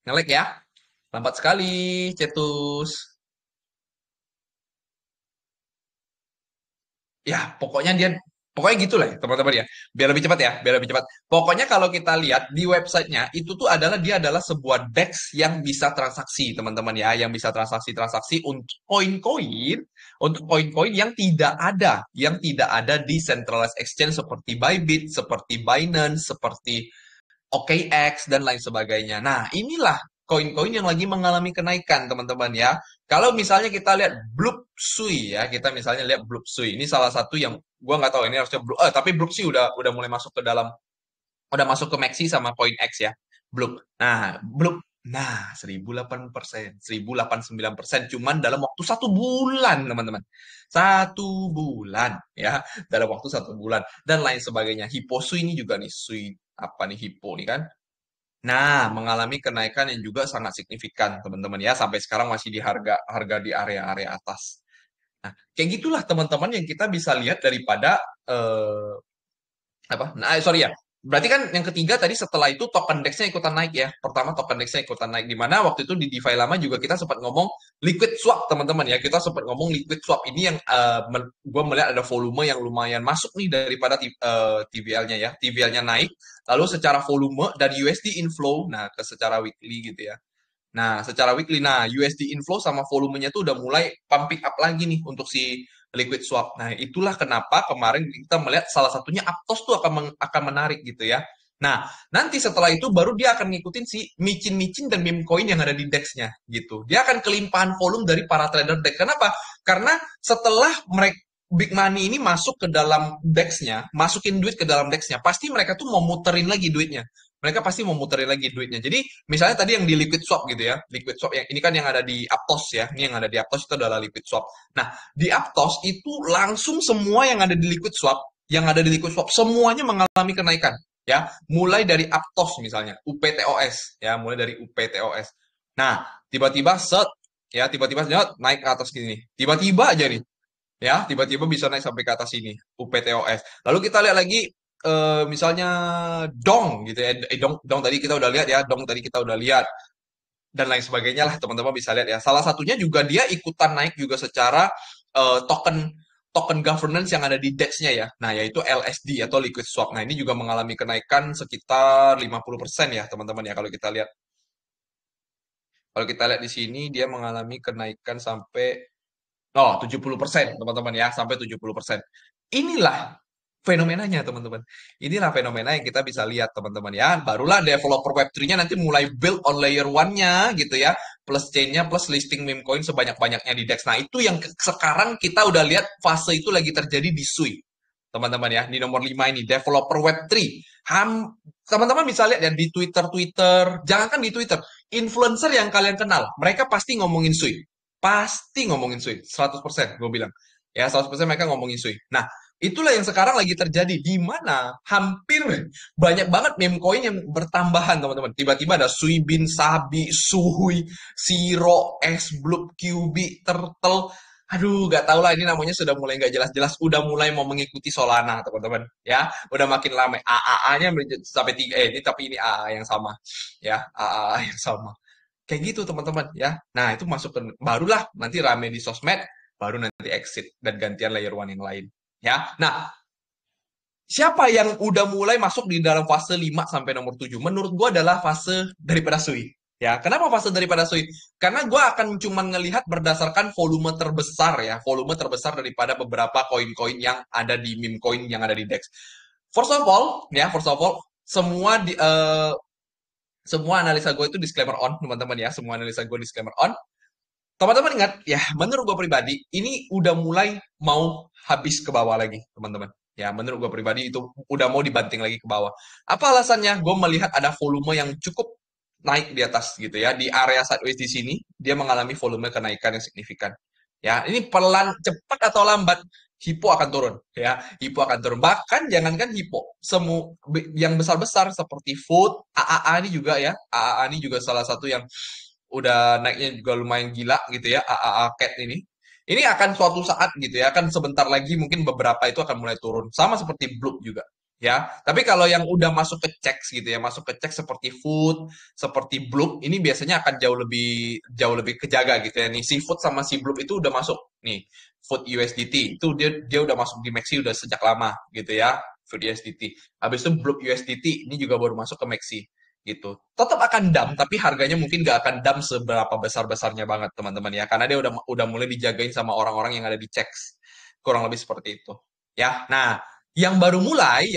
Ngelek ya. Lambat sekali, Cetus. Ya, pokoknya gitu lah ya, teman-teman ya. Biar lebih cepat ya, biar lebih cepat. Pokoknya kalau kita lihat di websitenya itu tuh adalah dia adalah sebuah DEX yang bisa transaksi, teman-teman ya, yang bisa transaksi-transaksi untuk koin-koin yang tidak ada di centralized exchange seperti Bybit, seperti Binance, seperti OKX, dan lain sebagainya. Nah, inilah koin-koin yang lagi mengalami kenaikan, teman-teman ya. Kalau misalnya kita lihat Blupsui ya, kita misalnya lihat Blupsui. Ini salah satu yang gua nggak tahu ini harusnya tapi Blupsui udah mulai masuk ke dalam, udah masuk ke Maxi sama CoinX ya. Blup. Nah, Blup. Nah, 1008%, 1089% cuman dalam waktu 1 bulan, teman-teman. 1 bulan ya, dalam waktu 1 bulan dan lain sebagainya. Hipposui ini juga nih, Sui apa nih Hippo nih kan. Nah, mengalami kenaikan yang juga sangat signifikan, teman-teman ya. Sampai sekarang masih di harga harga di area-area atas. Nah, kayak gitulah teman-teman yang kita bisa lihat daripada eh, apa? Nah, sorry ya. Berarti kan yang ketiga tadi setelah itu token DEX-nya ikutan naik ya. Pertama token DEX-nya ikutan naik di mana waktu itu di DeFi lama juga kita sempat ngomong liquid swap, teman-teman ya. Kita sempat ngomong liquid swap ini yang gue melihat ada volume yang lumayan masuk nih daripada TVL-nya ya. TVL-nya naik, lalu secara volume dan USD inflow, nah ke secara weekly gitu ya. Nah, secara weekly, nah USD inflow sama volumenya tuh udah mulai pumping up lagi nih untuk si liquid swap. Nah, itulah kenapa kemarin kita melihat salah satunya Aptos tuh akan menarik gitu ya. Nah, nanti setelah itu baru dia akan ngikutin si micin-micin dan meme coin yang ada di DEX-nya gitu. Dia akan kelimpahan volume dari para trader DEX. Kenapa? Karena setelah mereka big money ini masuk ke dalam DEX-nya, masukin duit ke dalam DEX-nya, pasti mereka tuh mau muterin lagi duitnya. Mereka pasti mau muterin lagi duitnya. Jadi, misalnya tadi yang di liquid swap gitu ya, liquid swap yang ini kan yang ada di Aptos ya, ini yang ada di Aptos itu adalah liquid swap. Nah, di Aptos itu langsung semua yang ada di liquid swap, semuanya mengalami kenaikan ya, mulai dari Aptos misalnya, UPTOS ya, mulai dari UPTOS. Nah, tiba-tiba set ya, tiba-tiba naik ke atas gini. Tiba-tiba aja nih ya, tiba-tiba bisa naik sampai ke atas sini, UPTOS. Lalu kita lihat lagi misalnya Dong gitu ya. Dong tadi kita udah lihat ya, Dong tadi kita udah lihat dan lain sebagainya lah teman-teman bisa lihat ya. Salah satunya juga dia ikutan naik juga secara token token governance yang ada di DEX-nya ya. Nah, yaitu LSD atau liquid swap. Nah, ini juga mengalami kenaikan sekitar 50% ya, teman-teman ya kalau kita lihat. Kalau kita lihat di sini dia mengalami kenaikan sampai 70%, teman-teman ya, sampai 70%. Inilah fenomenanya, teman-teman. Inilah fenomena yang kita bisa lihat, teman-teman ya. Barulah developer Web3-nya nanti mulai build on layer one-nya gitu ya, plus chain-nya, plus listing meme coin sebanyak-banyaknya di DEX. Nah, itu yang sekarang kita udah lihat fase itu lagi terjadi di Sui. Teman-teman ya, di nomor 5 ini, developer Web3. Teman-teman bisa lihat ya di Twitter, jangankan di Twitter, influencer yang kalian kenal, mereka pasti ngomongin Sui. Pasti ngomongin Sui, 100% gue bilang. Ya, 100% mereka ngomongin Sui. Nah, itulah yang sekarang lagi terjadi, di mana hampir banyak banget meme coin yang bertambahan, teman-teman. Tiba-tiba ada Sui Bin, Sabi, Suhui, Siro, S-Bloop, QB, Turtle. Aduh, gak tau lah ini namanya sudah mulai gak jelas-jelas. Udah mulai mau mengikuti Solana, teman-teman. Ya, udah makin lama. AAA-nya sampai 3, ini tapi ini AA yang sama. Ya, AA yang sama. Kayak gitu teman-teman ya. Nah itu masuk ke barulah nanti rame di sosmed, baru nanti exit dan gantian layer one yang lain. Ya. Nah, siapa yang udah mulai masuk di dalam fase 5 sampai nomor 7? Menurut gua adalah fase daripada Sui. Ya, kenapa fase daripada Sui? Karena gua akan cuma ngelihat berdasarkan volume terbesar ya, volume terbesar daripada beberapa koin-koin yang ada di meme coin yang ada di DEX. First of all, semua analisa gue itu disclaimer on, teman-teman ya. Semua analisa gue disclaimer on. Teman-teman ingat, ya menurut gue pribadi, ini udah mulai mau habis ke bawah lagi, teman-teman. Ya, menurut gue pribadi itu udah mau dibanting lagi ke bawah. Apa alasannya? Gue melihat ada volume yang cukup naik di atas gitu ya. Di area sideways di sini, dia mengalami volume kenaikan yang signifikan. Ya, ini pelan, cepat atau lambat, Hippo akan turun. Ya, Hippo akan turun. Bahkan jangankan Hippo, semua yang besar-besar seperti Food, AAA ini juga ya. AAA ini juga salah satu yang udah naiknya juga lumayan gila gitu ya, AAA Cat ini. Ini akan suatu saat gitu ya, akan sebentar lagi mungkin beberapa itu akan mulai turun. Sama seperti Bloop juga. Ya, tapi kalau yang udah masuk ke checks gitu ya, masuk ke checks seperti Food, seperti Bloop, ini biasanya akan jauh lebih kejaga gitu ya. Nih si Food sama si Bloop itu udah masuk nih. Food USDT itu dia udah masuk di Maxi udah sejak lama gitu ya. Food USDT. Habis itu Bloop USDT ini juga baru masuk ke Maxi gitu. Tetap akan dump, tapi harganya mungkin nggak akan dump seberapa besar-besarnya banget, teman-teman ya. Karena dia udah mulai dijagain sama orang-orang yang ada di checks. Kurang lebih seperti itu. Ya. Nah, yang baru mulai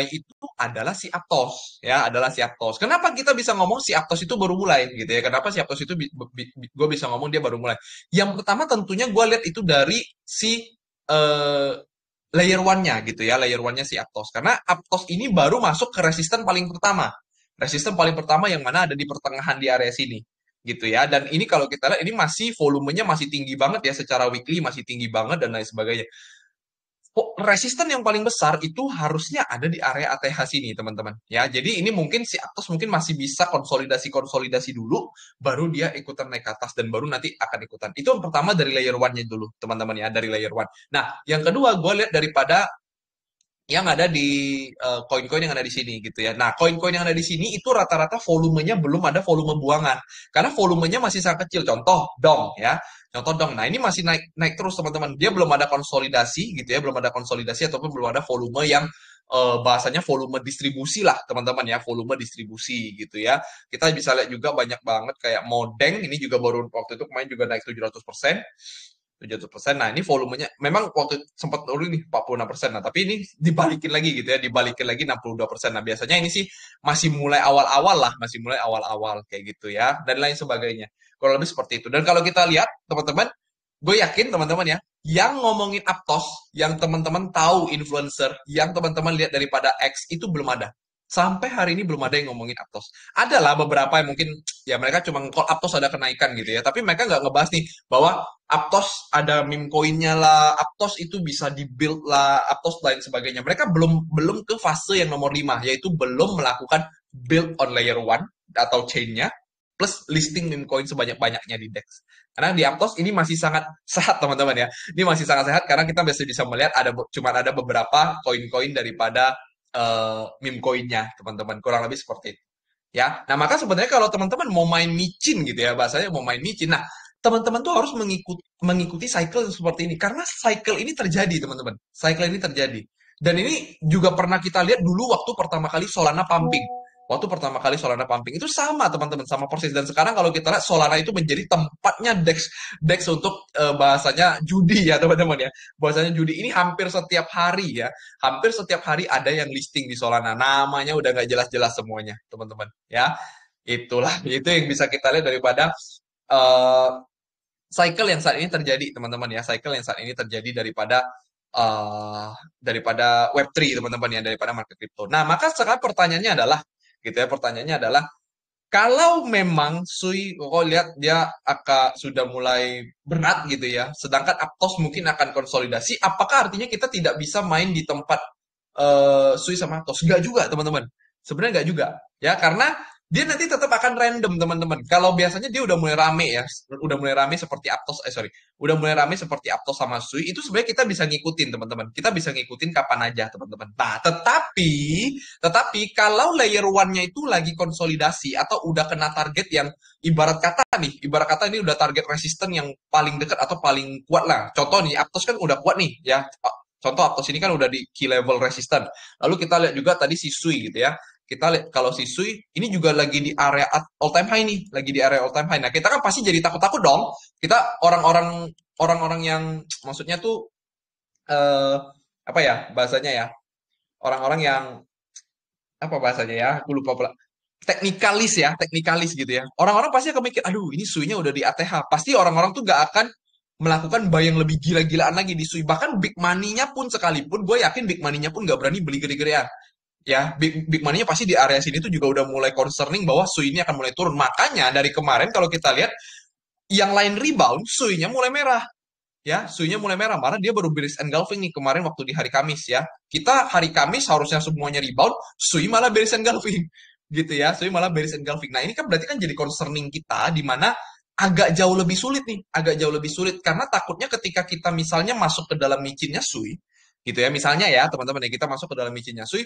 itu adalah si Aptos, ya, adalah si Aptos. Kenapa kita bisa ngomong si Aptos itu baru mulai gitu ya? Kenapa si Aptos itu gue bisa ngomong dia baru mulai? Yang pertama tentunya gue lihat itu dari si eh, layer one-nya gitu ya, layer one-nya si Aptos. Karena Aptos ini baru masuk ke resisten paling pertama. Resisten paling pertama yang mana ada di pertengahan di area sini. Gitu ya. Dan ini kalau kita lihat ini masih volumenya masih tinggi banget ya secara weekly masih tinggi banget dan lain sebagainya. Resisten yang paling besar itu harusnya ada di area ATH sini, teman-teman. Ya, jadi ini mungkin si Aptos mungkin masih bisa konsolidasi dulu, baru dia ikutan naik ke atas dan baru nanti akan ikutan. Itu yang pertama dari layer one-nya dulu, teman-teman ya, dari layer one. Nah, yang kedua gue lihat daripada yang ada di koin-koin yang ada di sini gitu ya. Nah, koin-koin yang ada di sini itu rata-rata volumenya belum ada volume buangan. Karena volumenya masih sangat kecil. Contoh, dong ya. Contoh dong. Nah, ini masih naik naik terus teman-teman. Dia belum ada konsolidasi gitu ya, belum ada konsolidasi ataupun belum ada volume yang bahasanya volume distribusi lah teman-teman ya, volume distribusi gitu ya. Kita bisa lihat juga banyak banget kayak Modeng ini juga baru waktu itu kemarin juga naik 700%. 700%. Nah, ini volumenya memang waktu sempat turun nih 46%. Nah, tapi ini dibalikin lagi gitu ya, dibalikin lagi 62%. Nah, biasanya ini sih masih mulai awal-awal lah, masih mulai awal-awal kayak gitu ya, dan lain sebagainya. Kalau lebih seperti itu. Dan kalau kita lihat, teman-teman, gue yakin teman-teman ya, yang ngomongin Aptos, yang teman-teman tahu influencer, yang teman-teman lihat daripada X itu belum ada. Sampai hari ini belum ada yang ngomongin Aptos. Adalah beberapa yang mungkin ya mereka cuma kalau Aptos ada kenaikan gitu ya, tapi mereka nggak ngebahas nih bahwa Aptos ada meme coinnya lah, Aptos itu bisa di-build lah, Aptos lain sebagainya. Mereka belum belum ke fase yang nomor 5, yaitu belum melakukan build on layer one atau chain-nya, plus listing meme coin sebanyak-banyaknya di DEX. Karena di Aptos ini masih sangat sehat teman-teman ya. Ini masih sangat sehat karena kita bisa melihat cuma ada beberapa koin-koin daripada meme coinnya, teman-teman. Kurang lebih seperti itu. Ya, nah maka sebenarnya kalau teman-teman mau main micin gitu ya, bahasanya mau main micin. Nah, teman-teman tuh harus mengikuti cycle seperti ini karena cycle ini terjadi, teman-teman. Cycle ini terjadi. Dan ini juga pernah kita lihat dulu waktu pertama kali Solana pumping. Waktu pertama kali Solana pumping itu sama, teman-teman, sama persis. Dan sekarang kalau kita lihat Solana itu menjadi tempatnya DEX DEX untuk bahasanya judi ya, teman-teman ya. Bahasanya judi ini hampir setiap hari ya. Hampir setiap hari ada yang listing di Solana. Namanya udah nggak jelas-jelas semuanya, teman-teman. Ya, itulah itu yang bisa kita lihat daripada eh, cycle yang saat ini terjadi, teman-teman ya. Cycle yang saat ini terjadi eh, daripada Web3, teman-teman ya, daripada market crypto. Nah, maka sekarang pertanyaannya adalah, gitu ya, pertanyaannya adalah kalau memang Sui, kok lihat dia akan sudah mulai berat gitu ya, sedangkan Aptos mungkin akan konsolidasi, apakah artinya kita tidak bisa main di tempat Sui sama Aptos? Enggak juga, teman-teman. Sebenarnya enggak juga. Ya, karena dia nanti tetap akan random, teman-teman. Kalau biasanya dia udah mulai rame ya, udah mulai rame seperti Aptos, sorry, udah mulai rame seperti Aptos sama Sui, itu sebenarnya kita bisa ngikutin, teman-teman. Kita bisa ngikutin kapan aja, teman-teman. Nah, tetapi kalau layer one-nya itu lagi konsolidasi atau udah kena target yang ibarat kata ini udah target resisten yang paling dekat atau paling kuat lah. Contoh nih, Aptos kan udah kuat nih ya. Contoh Aptos ini kan udah di key level resisten. Lalu kita lihat juga tadi si Sui gitu ya. Kita lihat kalau si Sui ini juga lagi di area all time high nih, lagi di area all time high. Nah, kita kan pasti jadi takut-takut dong. Kita orang-orang yang maksudnya tuh eh apa ya bahasanya ya? Orang-orang yang apa bahasanya ya? Aku lupa pula. Teknikalis gitu ya. Orang-orang pasti akan mikir, aduh ini suinya udah di ATH. Pasti orang-orang tuh gak akan melakukan buy yang lebih gila-gilaan lagi di sui. Bahkan big money-nya pun sekalipun, gue yakin big money-nya pun gak berani beli gede-gedean. Ya, big money-nya pasti di area sini tuh juga udah mulai concerning bahwa sui ini akan mulai turun. Makanya dari kemarin kalau kita lihat, yang lain rebound, sui-nya mulai merah. Ya, suinya mulai merah. Mana dia baru bearish engulfing nih kemarin waktu di hari Kamis ya. Kita hari Kamis harusnya semuanya rebound, sui malah bearish engulfing. Gitu ya, sui malah bearish engulfing. Nah, ini kan berarti kan jadi concerning kita di mana agak jauh lebih sulit nih, agak jauh lebih sulit karena takutnya ketika kita misalnya masuk ke dalam micinnya sui, gitu ya, misalnya ya teman-teman ya kita masuk ke dalam micinnya sui,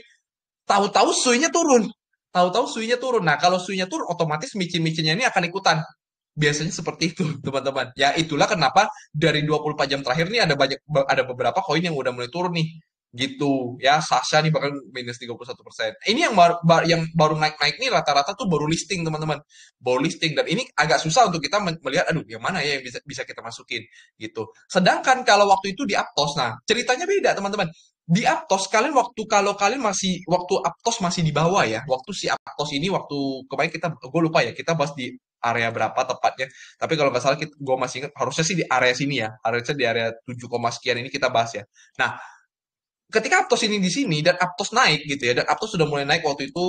tahu-tahu suinya turun, tahu-tahu suinya turun. Nah, kalau suinya turun, otomatis micin-micinnya ini akan ikutan. Biasanya seperti itu, teman-teman. Ya, itulah kenapa dari 24 jam terakhir nih ada beberapa koin yang udah mulai turun nih. Gitu. Ya, Sasha nih bahkan minus 31%. Ini yang baru naik-naik nih rata-rata tuh baru listing, teman-teman. Baru listing dan ini agak susah untuk kita melihat aduh yang mana ya yang bisa kita masukin gitu. Sedangkan kalau waktu itu di Aptos, nah, ceritanya beda, teman-teman. Di Aptos kalian kalau kalian masih waktu Aptos masih di bawah ya. Waktu si Aptos ini waktu kemarin gue lupa ya, kita bahas di area berapa tepatnya. Tapi kalau nggak salah gue masih ingat harusnya sih di area sini ya. Harusnya di area 7, sekian ini kita bahas ya. Nah, ketika Aptos ini di sini dan Aptos naik gitu ya. Dan Aptos sudah mulai naik waktu itu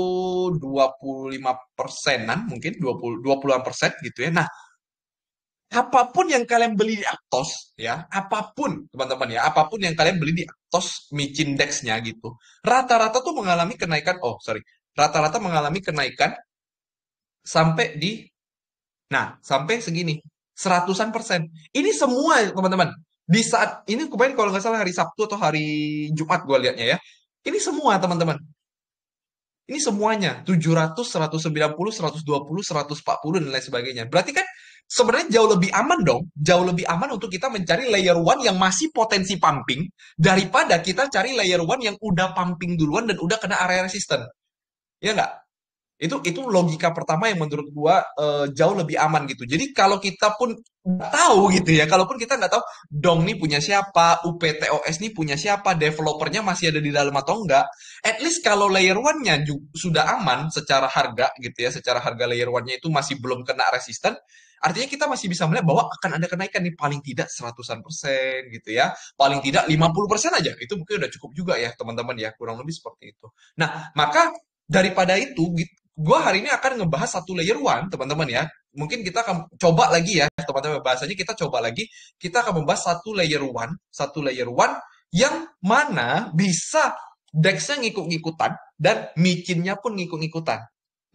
25%-an mungkin 20-an persen gitu ya. Nah, apapun yang kalian beli di Aptos ya, apapun teman-teman ya, apapun yang kalian beli di Aptos micin Dex-nya gitu. Rata-rata tuh mengalami kenaikan, oh sorry, rata-rata mengalami kenaikan sampai di Nah, sampai segini, seratusan persen. Ini semua, teman-teman. Di saat ini kemarin kalau nggak salah hari Sabtu atau hari Jumat gue liatnya ya. Ini semua, teman-teman. Ini semuanya 700, 190, 120, 140 dan lain sebagainya. Berarti kan sebenarnya jauh lebih aman dong. Jauh lebih aman untuk kita mencari layer one yang masih potensi pumping daripada kita cari layer one yang udah pumping duluan dan udah kena area resisten. Ya nggak? Itu logika pertama yang menurut gua jauh lebih aman gitu. Jadi kalau kita pun nggak tahu gitu ya, kalaupun kita nggak tahu Dong nih punya siapa, UPTOS nih punya siapa, developernya masih ada di dalam atau enggak, at least kalau layer one-nya sudah aman secara harga gitu ya, secara harga layer one-nya itu masih belum kena resisten, artinya kita masih bisa melihat bahwa akan ada kenaikan nih paling tidak seratusan persen gitu ya, paling tidak 50% aja, itu mungkin udah cukup juga ya teman-teman ya, kurang lebih seperti itu. Nah, maka daripada itu, gue hari ini akan ngebahas satu layer one, teman-teman ya. Mungkin kita akan coba lagi ya, teman-teman. Bahasanya kita coba lagi. Kita akan membahas satu layer one yang mana bisa Dex-nya ngikut-ngikutan dan micinnya pun ngikut-ngikutan.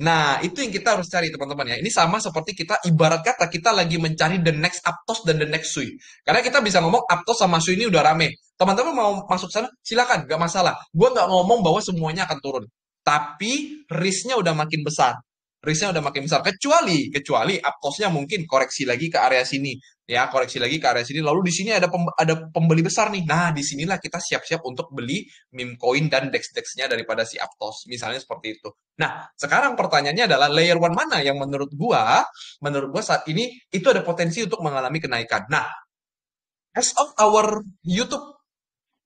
Nah, itu yang kita harus cari teman-teman ya. Ini sama seperti kita ibarat kata kita lagi mencari the next Aptos dan the next Sui. Karena kita bisa ngomong Aptos sama Sui ini udah rame. Teman-teman mau masuk sana, silakan, gak masalah. Gue nggak ngomong bahwa semuanya akan turun. Tapi risknya udah makin besar. Risknya udah makin besar. Kecuali Aptosnya mungkin koreksi lagi ke area sini. Ya, koreksi lagi ke area sini. Lalu di sini ada pembeli besar nih. Nah, disinilah kita siap-siap untuk beli meme coin dan dex-dexnya daripada si Aptos. Misalnya seperti itu. Nah, sekarang pertanyaannya adalah layer one mana yang menurut gua saat ini itu ada potensi untuk mengalami kenaikan. Nah, as of our YouTube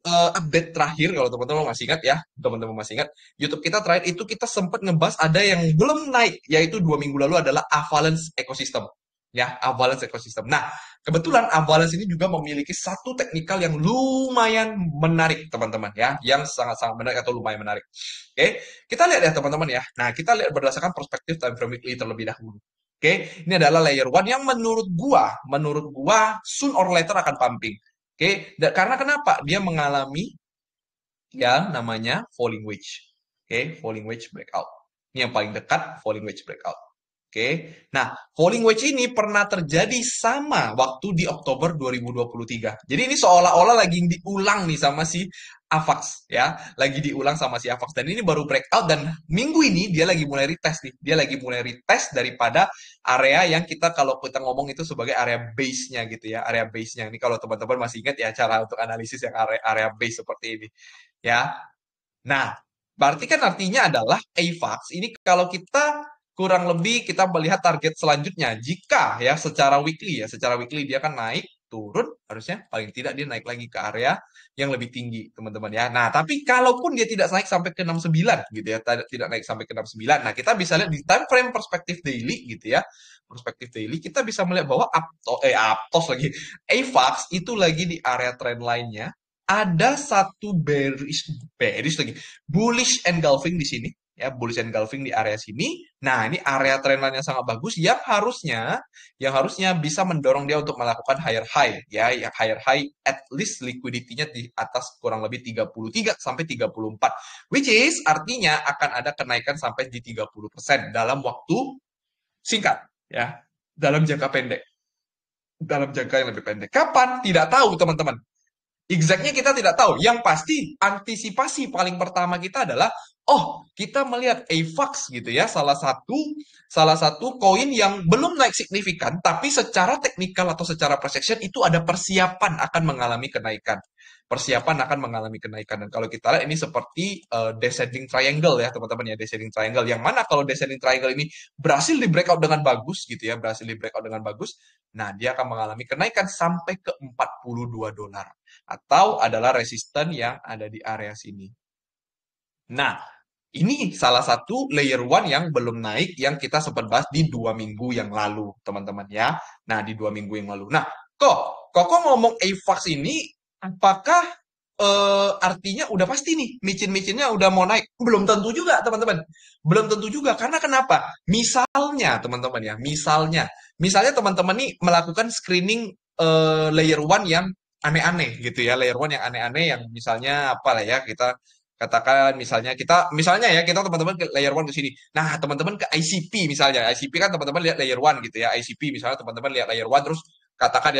update terakhir, kalau teman-teman masih ingat ya, teman-teman masih ingat, YouTube kita terakhir itu kita sempat ngebahas ada yang belum naik, yaitu 2 minggu lalu adalah Avalanche Ecosystem. Ya, Avalanche Ecosystem. Nah, kebetulan Avalanche ini juga memiliki satu teknikal yang lumayan menarik, teman-teman ya, yang sangat-sangat menarik atau lumayan menarik. Oke, kita lihat ya teman-teman ya. Nah, kita lihat berdasarkan perspektif time frame weekly terlebih dahulu. Oke, ini adalah layer one yang menurut gua soon or later akan pumping. Oke, karena kenapa? Dia mengalami yang namanya falling wedge. Oke, falling wedge breakout. Ini yang paling dekat falling wedge breakout. Oke. Nah, falling wedge ini pernah terjadi sama waktu di Oktober 2023. Jadi ini seolah-olah lagi diulang nih sama si Avax ya, lagi diulang sama si Avax dan ini baru breakout dan minggu ini dia lagi mulai retest nih. Dia lagi mulai retest daripada area yang kita kalau kita ngomong itu sebagai area base-nya gitu ya, area base-nya. Ini kalau teman-teman masih ingat ya cara untuk analisis yang area base seperti ini ya. Nah, berarti kan artinya adalah AVAX ini kalau kita kurang lebih kita melihat target selanjutnya. Jika ya secara weekly dia kan naik, turun, harusnya paling tidak dia naik lagi ke area yang lebih tinggi, teman-teman ya. Nah, tapi kalaupun dia tidak naik sampai ke 69 gitu ya, tidak naik sampai ke 69. Nah, kita bisa lihat di time frame perspektif daily gitu ya. Perspektif daily kita bisa melihat bahwa Aptos lagi AVAX itu lagi di area trend line-nya ada satu bearish lagi, bullish engulfing di sini, ya, bullish engulfing di area sini. Nah, ini area trendline yang sangat bagus yang harusnya bisa mendorong dia untuk melakukan higher high, ya, yang higher high at least liquidity-nya di atas kurang lebih 33 sampai 34, which is artinya akan ada kenaikan sampai di 30% dalam waktu singkat, ya, dalam jangka pendek. Dalam jangka yang lebih pendek. Kapan? Tidak tahu, teman-teman. Exactnya kita tidak tahu. Yang pasti antisipasi paling pertama kita adalah kita melihat AVAX gitu ya, salah satu koin yang belum naik signifikan tapi secara teknikal atau secara perception itu ada persiapan akan mengalami kenaikan. Persiapan akan mengalami kenaikan dan kalau kita lihat ini seperti descending triangle ya, teman-teman ya, descending triangle yang mana kalau descending triangle ini berhasil di breakout dengan bagus gitu ya, berhasil di breakout dengan bagus. Nah, dia akan mengalami kenaikan sampai ke $42 atau adalah resisten yang ada di area sini. Nah, ini salah satu layer one yang belum naik yang kita sempat bahas di 2 minggu yang lalu, teman-teman ya. Nah, di 2 minggu yang lalu. Nah, kok ngomong AVAX ini, apakah artinya udah pasti nih, micin-micinnya udah mau naik? Belum tentu juga, teman-teman. Belum tentu juga. Karena kenapa? Misalnya, teman-teman ya, misalnya teman-teman nih melakukan screening layer one yang aneh-aneh gitu ya, layer one yang aneh-aneh yang misalnya apa lah ya, kita katakan misalnya ya kita teman-teman ke layer one ke sini. Nah, teman-teman ke ICP misalnya. ICP kan teman-teman lihat layer one gitu ya. ICP misalnya teman-teman lihat layer one terus katakan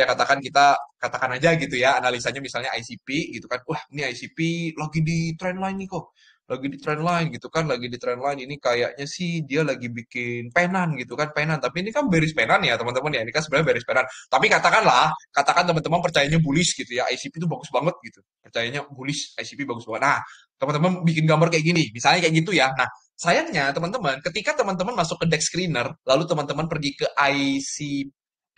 aja gitu ya analisanya misalnya ICP gitu kan. Wah, ini ICP lagi di trend line nih kok. Lagi di trend line gitu kan, lagi di trend line ini kayaknya sih dia lagi bikin penan gitu kan, penan. Tapi ini kan bearish penan ya, teman-teman ya. Ini kan sebenarnya bearish penan. Tapi katakan teman-teman percayanya bullish gitu ya. ICP itu bagus banget gitu. Percayanya bullish, ICP bagus banget. Nah, teman-teman bikin gambar kayak gini, misalnya kayak gitu ya. Nah, sayangnya teman-teman, ketika teman-teman masuk ke DEX Screener, lalu teman-teman pergi ke ICP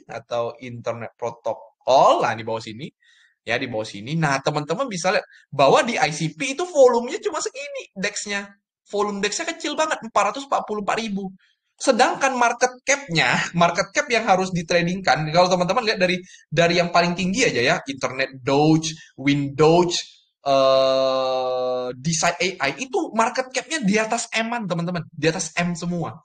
atau Internet Protocol, nah di bawah sini, ya di bawah sini. Nah, teman-teman bisa lihat bahwa di ICP itu volumenya cuma segini, DEX-nya. Volume DEX-nya kecil banget, 444.000. Sedangkan market cap yang harus ditradingkan, kalau teman-teman lihat dari yang paling tinggi aja ya, Internet Doge, Windows, Decide AI itu market cap-nya di atas M-an, teman-teman, di atas M semua.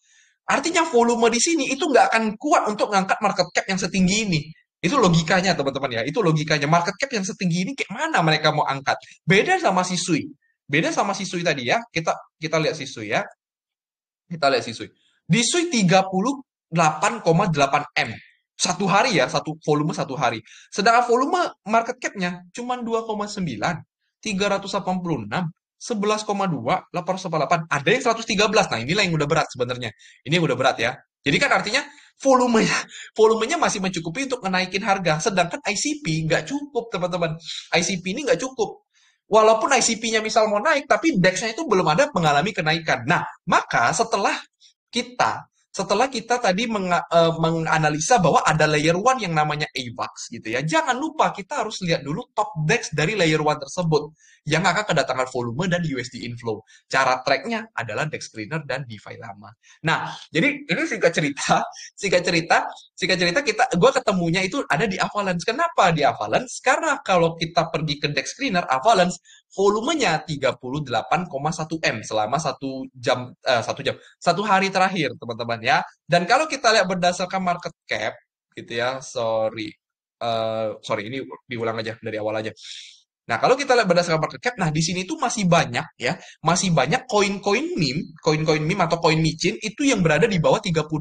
Artinya volume di sini itu nggak akan kuat untuk ngangkat market cap yang setinggi ini. Itu logikanya, teman-teman ya. Itu logikanya. Market cap yang setinggi ini kayak mana mereka mau angkat? Beda sama si Sui. Beda sama si Sui tadi ya. Kita lihat si Sui ya. Kita lihat si Sui. Di Sui 38,8 M. Satu hari ya, satu volume satu hari. Sedangkan volume market cap-nya cuma 2,9, 386, 11,2, 888. Ada yang 113. Nah, inilah yang udah berat sebenarnya. Ini yang udah berat ya. Jadi kan artinya volumenya volumenya masih mencukupi untuk menaikin harga. Sedangkan ICP nggak cukup, teman-teman. ICP ini nggak cukup. Walaupun ICP-nya misal mau naik, tapi DEX-nya itu belum ada mengalami kenaikan. Nah, maka setelah kita tadi menganalisa bahwa ada layer one yang namanya AVAX gitu ya, jangan lupa kita harus lihat dulu top DEX dari layer one tersebut yang akan kedatangan volume dan USD inflow. Cara tracknya adalah DEX screener dan DeFi lama. Nah, jadi ini singkat cerita gue ketemunya itu ada di Avalanche. Kenapa di Avalanche? Karena kalau kita pergi ke DEX screener Avalanche, volumenya 38,1 M selama satu hari terakhir, teman-teman ya. Dan kalau kita lihat berdasarkan market cap, gitu ya, sorry ini diulang aja dari awal aja. Nah, kalau kita lihat berdasarkan market cap, nah di sini tuh masih banyak ya, masih banyak koin-koin meme atau koin micin itu yang berada di bawah 38,1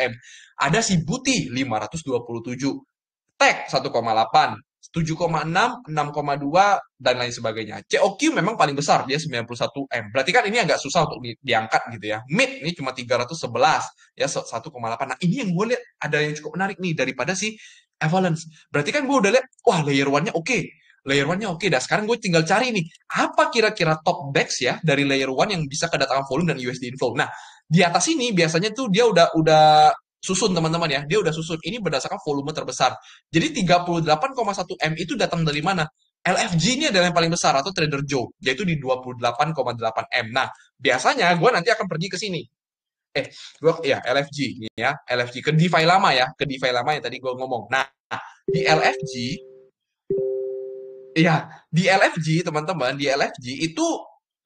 M. Ada si Buti 527, Tech 1,8, 7,6, 6,2, dan lain sebagainya. COQ memang paling besar, dia 91 M. Berarti kan ini agak susah untuk diangkat gitu ya. Mid ini cuma 311, ya 1,8. Nah, ini yang gue lihat ada yang cukup menarik nih daripada si Avalanche. Berarti kan gue udah lihat, wah layer one-nya oke. Layer one-nya oke. Dah sekarang gue tinggal cari nih, apa kira-kira top DEX ya dari layer one yang bisa kedatangan volume dan USD inflow. Nah, di atas ini biasanya tuh dia udah susun teman-teman ya, dia udah susun. Ini berdasarkan volume terbesar. Jadi 38,1 M itu datang dari mana? LFG ini adalah yang paling besar atau Trader Joe, yaitu di 28,8 M. Nah, biasanya gue nanti akan pergi ke sini. Gue ya LFG ini ya, LFG ke DeFi lama ya, ke DeFi lama yang tadi gue ngomong. Nah, di LFG, ya di LFG teman-teman, di LFG itu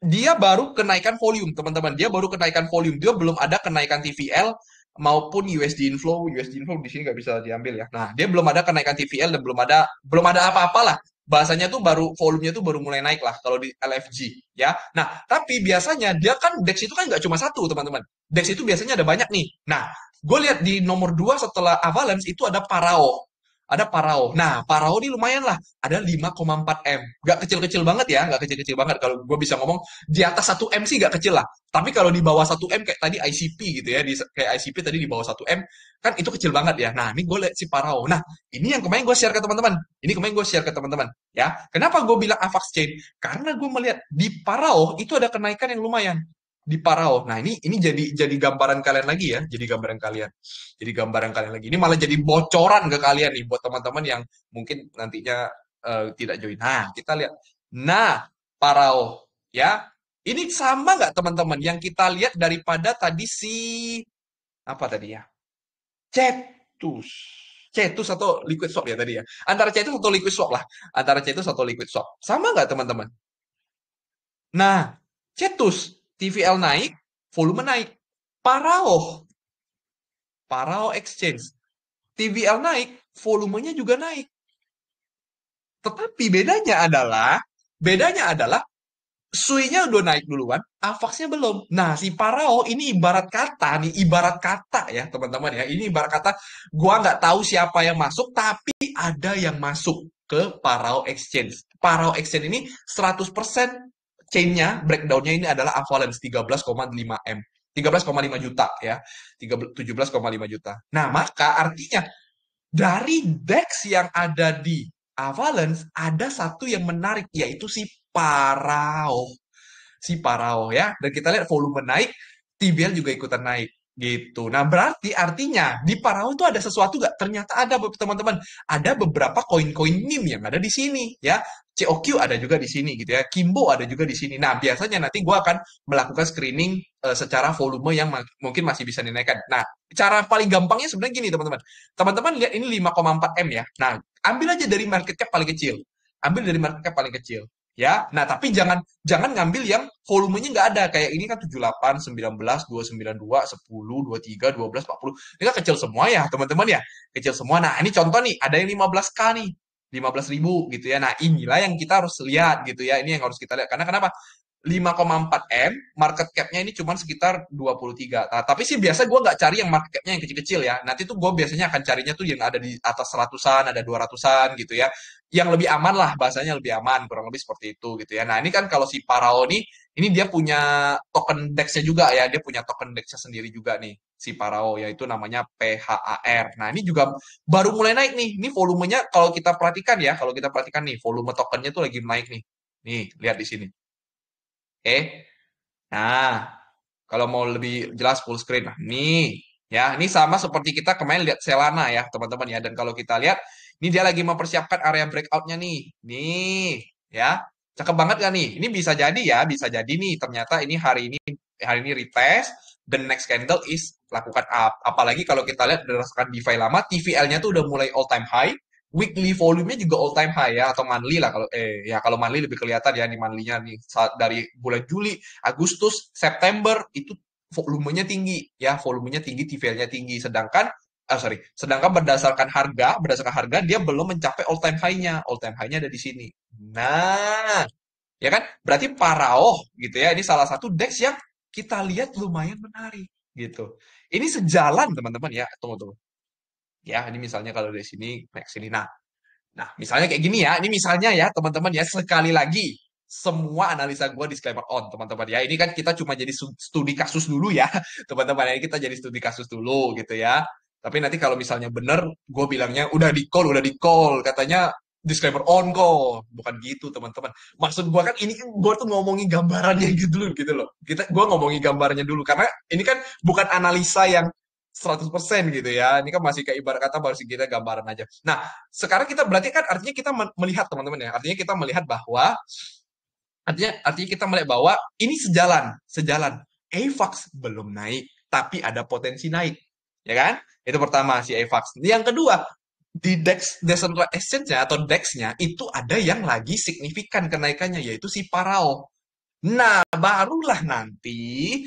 dia baru kenaikan volume teman-teman, dia baru kenaikan volume, dia belum ada kenaikan TVL maupun USD inflow. USD inflow di sini nggak bisa diambil ya. Nah, dia belum ada kenaikan TVL dan belum ada apa-apalah. Bahasanya tuh baru volumenya tuh baru mulai naik lah kalau di LFG ya. Nah, tapi biasanya dia kan DEX itu kan nggak cuma satu teman-teman. DEX itu biasanya ada banyak nih. Nah, gue lihat di nomor 2 setelah Avalanche itu ada Parao. Ada Parao. Nah, Parao ini lumayan lah. Ada 5,4 M. Nggak kecil-kecil banget ya. Nggak kecil-kecil banget. Kalau gue bisa ngomong, di atas 1 M sih nggak kecil lah. Tapi kalau di bawah 1 M kayak tadi ICP gitu ya. Kayak ICP tadi di bawah 1 M. Kan itu kecil banget ya. Nah, ini gue lihat si Parao. Nah, ini yang kemarin gue share ke teman-teman. Ini kemarin gue share ke teman-teman. Ya, kenapa gue bilang Avax Chain? Karena gue melihat di Parao itu ada kenaikan yang lumayan di Parao. Nah, ini jadi gambaran kalian lagi ya, jadi gambaran kalian. Jadi gambaran kalian lagi. Ini malah jadi bocoran ke kalian nih buat teman-teman yang mungkin nantinya tidak join. Nah, kita lihat. Nah, Parao ya. Ini sama nggak teman-teman yang kita lihat daripada tadi si apa tadi ya? Cetus. Cetus atau liquid swap ya tadi ya. Antara Cetus atau liquid swap lah. Antara Cetus atau liquid swap. Sama nggak teman-teman? Nah, Cetus, TVL naik, volume naik. Parao, Parao Exchange, TVL naik, volumenya juga naik. Tetapi bedanya adalah Sui-nya udah naik duluan, Avax-nya belum. Nah, si Parao ini ibarat kata ya teman-teman ya. Ini ibarat kata, gua nggak tahu siapa yang masuk, tapi ada yang masuk ke Parao Exchange. Parao Exchange ini 100% chain-nya, breakdown-nya ini adalah Avalanche 13,5 M. 13,5 juta ya. 17,5 juta. Nah, maka artinya dari DEX yang ada di Avalanche ada satu yang menarik yaitu si Parao. Si Parao ya. Dan kita lihat volume naik, TBL juga ikutan naik gitu. Nah, berarti artinya di Parao itu ada sesuatu nggak? Ternyata ada teman-teman. Ada beberapa koin-koin meme yang ada di sini ya. COQ ada juga di sini gitu ya. Kimbo ada juga di sini. Nah, biasanya nanti gue akan melakukan screening secara volume yang mungkin masih bisa dinaikkan. Nah, cara paling gampangnya sebenarnya gini teman-teman. Teman-teman lihat ini 5,4 M ya. Nah, ambil aja dari market cap paling kecil. Ambil dari market cap paling kecil. Ya, nah tapi jangan jangan ngambil yang volumenya nggak ada kayak ini kan 78, 19, 292, 10, 23, 12, 40. Ini kan kecil semua ya, teman-teman ya. Kecil semua. Nah, ini contoh nih, ada yang 15K nih. 15.000 gitu ya. Nah, inilah yang kita harus lihat gitu ya. Ini yang harus kita lihat. Karena kenapa? 5,4 M, market cap-nya ini cuma sekitar 23. Nah, tapi sih biasa gue nggak cari yang market cap-nya yang kecil-kecil ya. Nanti tuh gue biasanya akan carinya tuh yang ada di atas 100-an, ada 200-an gitu ya. Yang lebih aman lah, bahasanya lebih aman, kurang lebih seperti itu gitu ya. Nah, ini kan kalau si Parao nih, ini dia punya token DEX-nya juga ya. Dia punya token DEX-nya sendiri juga nih, si Parao, yaitu namanya PHAR. Nah, ini juga baru mulai naik nih. Ini volumenya kalau kita perhatikan ya, kalau kita perhatikan nih, volume tokennya tuh lagi naik nih. Nih, lihat di sini. Oke. Nah, kalau mau lebih jelas full screen. Nah, nih. Ya, ini sama seperti kita kemarin lihat Selana ya, teman-teman ya. Dan kalau kita lihat, ini dia lagi mempersiapkan area breakout-nya nih. Nih, ya. Cakep banget gak nih? Ini bisa jadi ya, bisa jadi nih. Ternyata ini hari ini retest, the next candle is lakukan up. Apalagi kalau kita lihat berdasarkan DeFi lama, TVL-nya tuh udah mulai all time high, weekly volume-nya juga all time high ya, atau monthly lah kalau ya kalau monthly lebih kelihatan ya di monthly-nya nih saat dari bulan Juli, Agustus, September itu volumenya tinggi ya, volumenya tinggi, TVL-nya tinggi. Sedangkan berdasarkan harga dia belum mencapai all time high-nya. All time high-nya ada di sini. Nah, ya kan? Berarti Paraoh gitu ya. Ini salah satu DEX yang kita lihat lumayan menarik gitu. Ini sejalan teman-teman ya. Tunggu tunggu. Ya, ini misalnya kalau dari sini naik sini. Nah, misalnya kayak gini ya. Ini misalnya ya, teman-teman ya, sekali lagi semua analisa gue disclaimer on, teman-teman ya. Ini kan kita cuma jadi studi kasus dulu ya, teman-teman ya. Kita jadi studi kasus dulu gitu ya. Tapi nanti kalau misalnya bener, gue bilangnya udah di call, katanya disclaimer on kok. Bukan gitu, teman-teman. Maksud gue kan ini kan gue tuh ngomongin gambarannya gitu loh. Gue ngomongin gambarnya dulu karena ini kan bukan analisa yang 100% gitu ya. Ini kan masih kayak ibarat kata baru kita gambaran aja. Nah, sekarang kita berarti kan artinya kita melihat teman-teman ya. Artinya kita melihat bahwa artinya kita melihat bahwa ini sejalan. AVAX belum naik, tapi ada potensi naik. Ya kan? Itu pertama si AVAX. Yang kedua, di DEX Decentralized Exchange-nya atau DEX-nya itu ada yang lagi signifikan kenaikannya yaitu si Parao. Nah, barulah nanti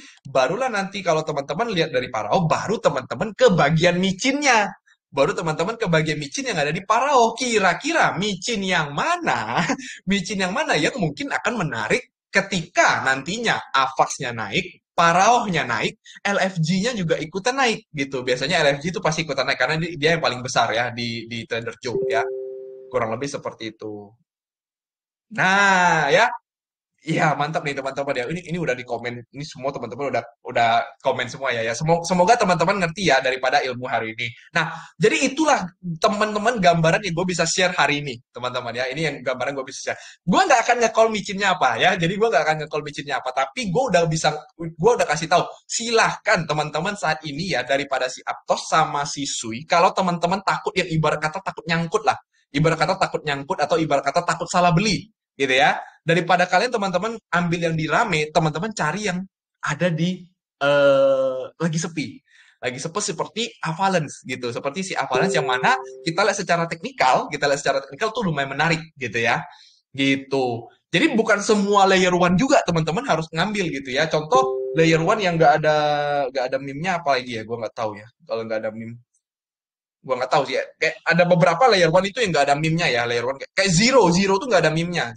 kalau teman-teman lihat dari Parao, baru teman-teman ke bagian micinnya. Baru teman-teman ke bagian micin yang ada di Parao. Kira-kira micin yang mana? Micin yang mana yang mungkin akan menarik ketika nantinya AVAX-nya naik, Paraohnya naik, LFG-nya juga ikutan naik gitu. Biasanya LFG itu pasti ikutan naik karena dia yang paling besar ya di Trader Joe ya. Kurang lebih seperti itu. Nah, ya, iya, mantap nih teman-teman ya. Ini udah di komen. Ini semua teman-teman udah komen semua ya. Semoga teman-teman ngerti ya daripada ilmu hari ini. Nah, jadi itulah teman-teman gambaran yang gue bisa share hari ini, teman-teman ya. Ini yang gambaran gue bisa share. Gue nggak akan nge-call micinnya apa ya. Jadi gue nggak akan nge-call micinnya apa. Tapi gue udah kasih tahu. Silahkan teman-teman saat ini ya daripada si Aptos sama si Sui. Kalau teman-teman takut yang ibarat kata takut nyangkut lah. Ibarat kata takut nyangkut atau ibarat kata takut salah beli gitu ya, daripada kalian teman-teman ambil yang di rame, teman-teman cari yang ada di lagi sepi seperti Avalanche gitu, seperti si Avalanche yang mana kita lihat secara teknikal tuh lumayan menarik gitu ya, gitu. Jadi bukan semua layer one juga teman-teman harus ngambil gitu ya. Contoh layer one yang nggak ada meme-nya apa lagi ya, gue nggak tahu ya. Kalau nggak ada meme, gua nggak tahu sih ya. Kayak ada beberapa layer one itu yang nggak ada meme-nya ya, layer one kayak zero tuh nggak ada meme-nya,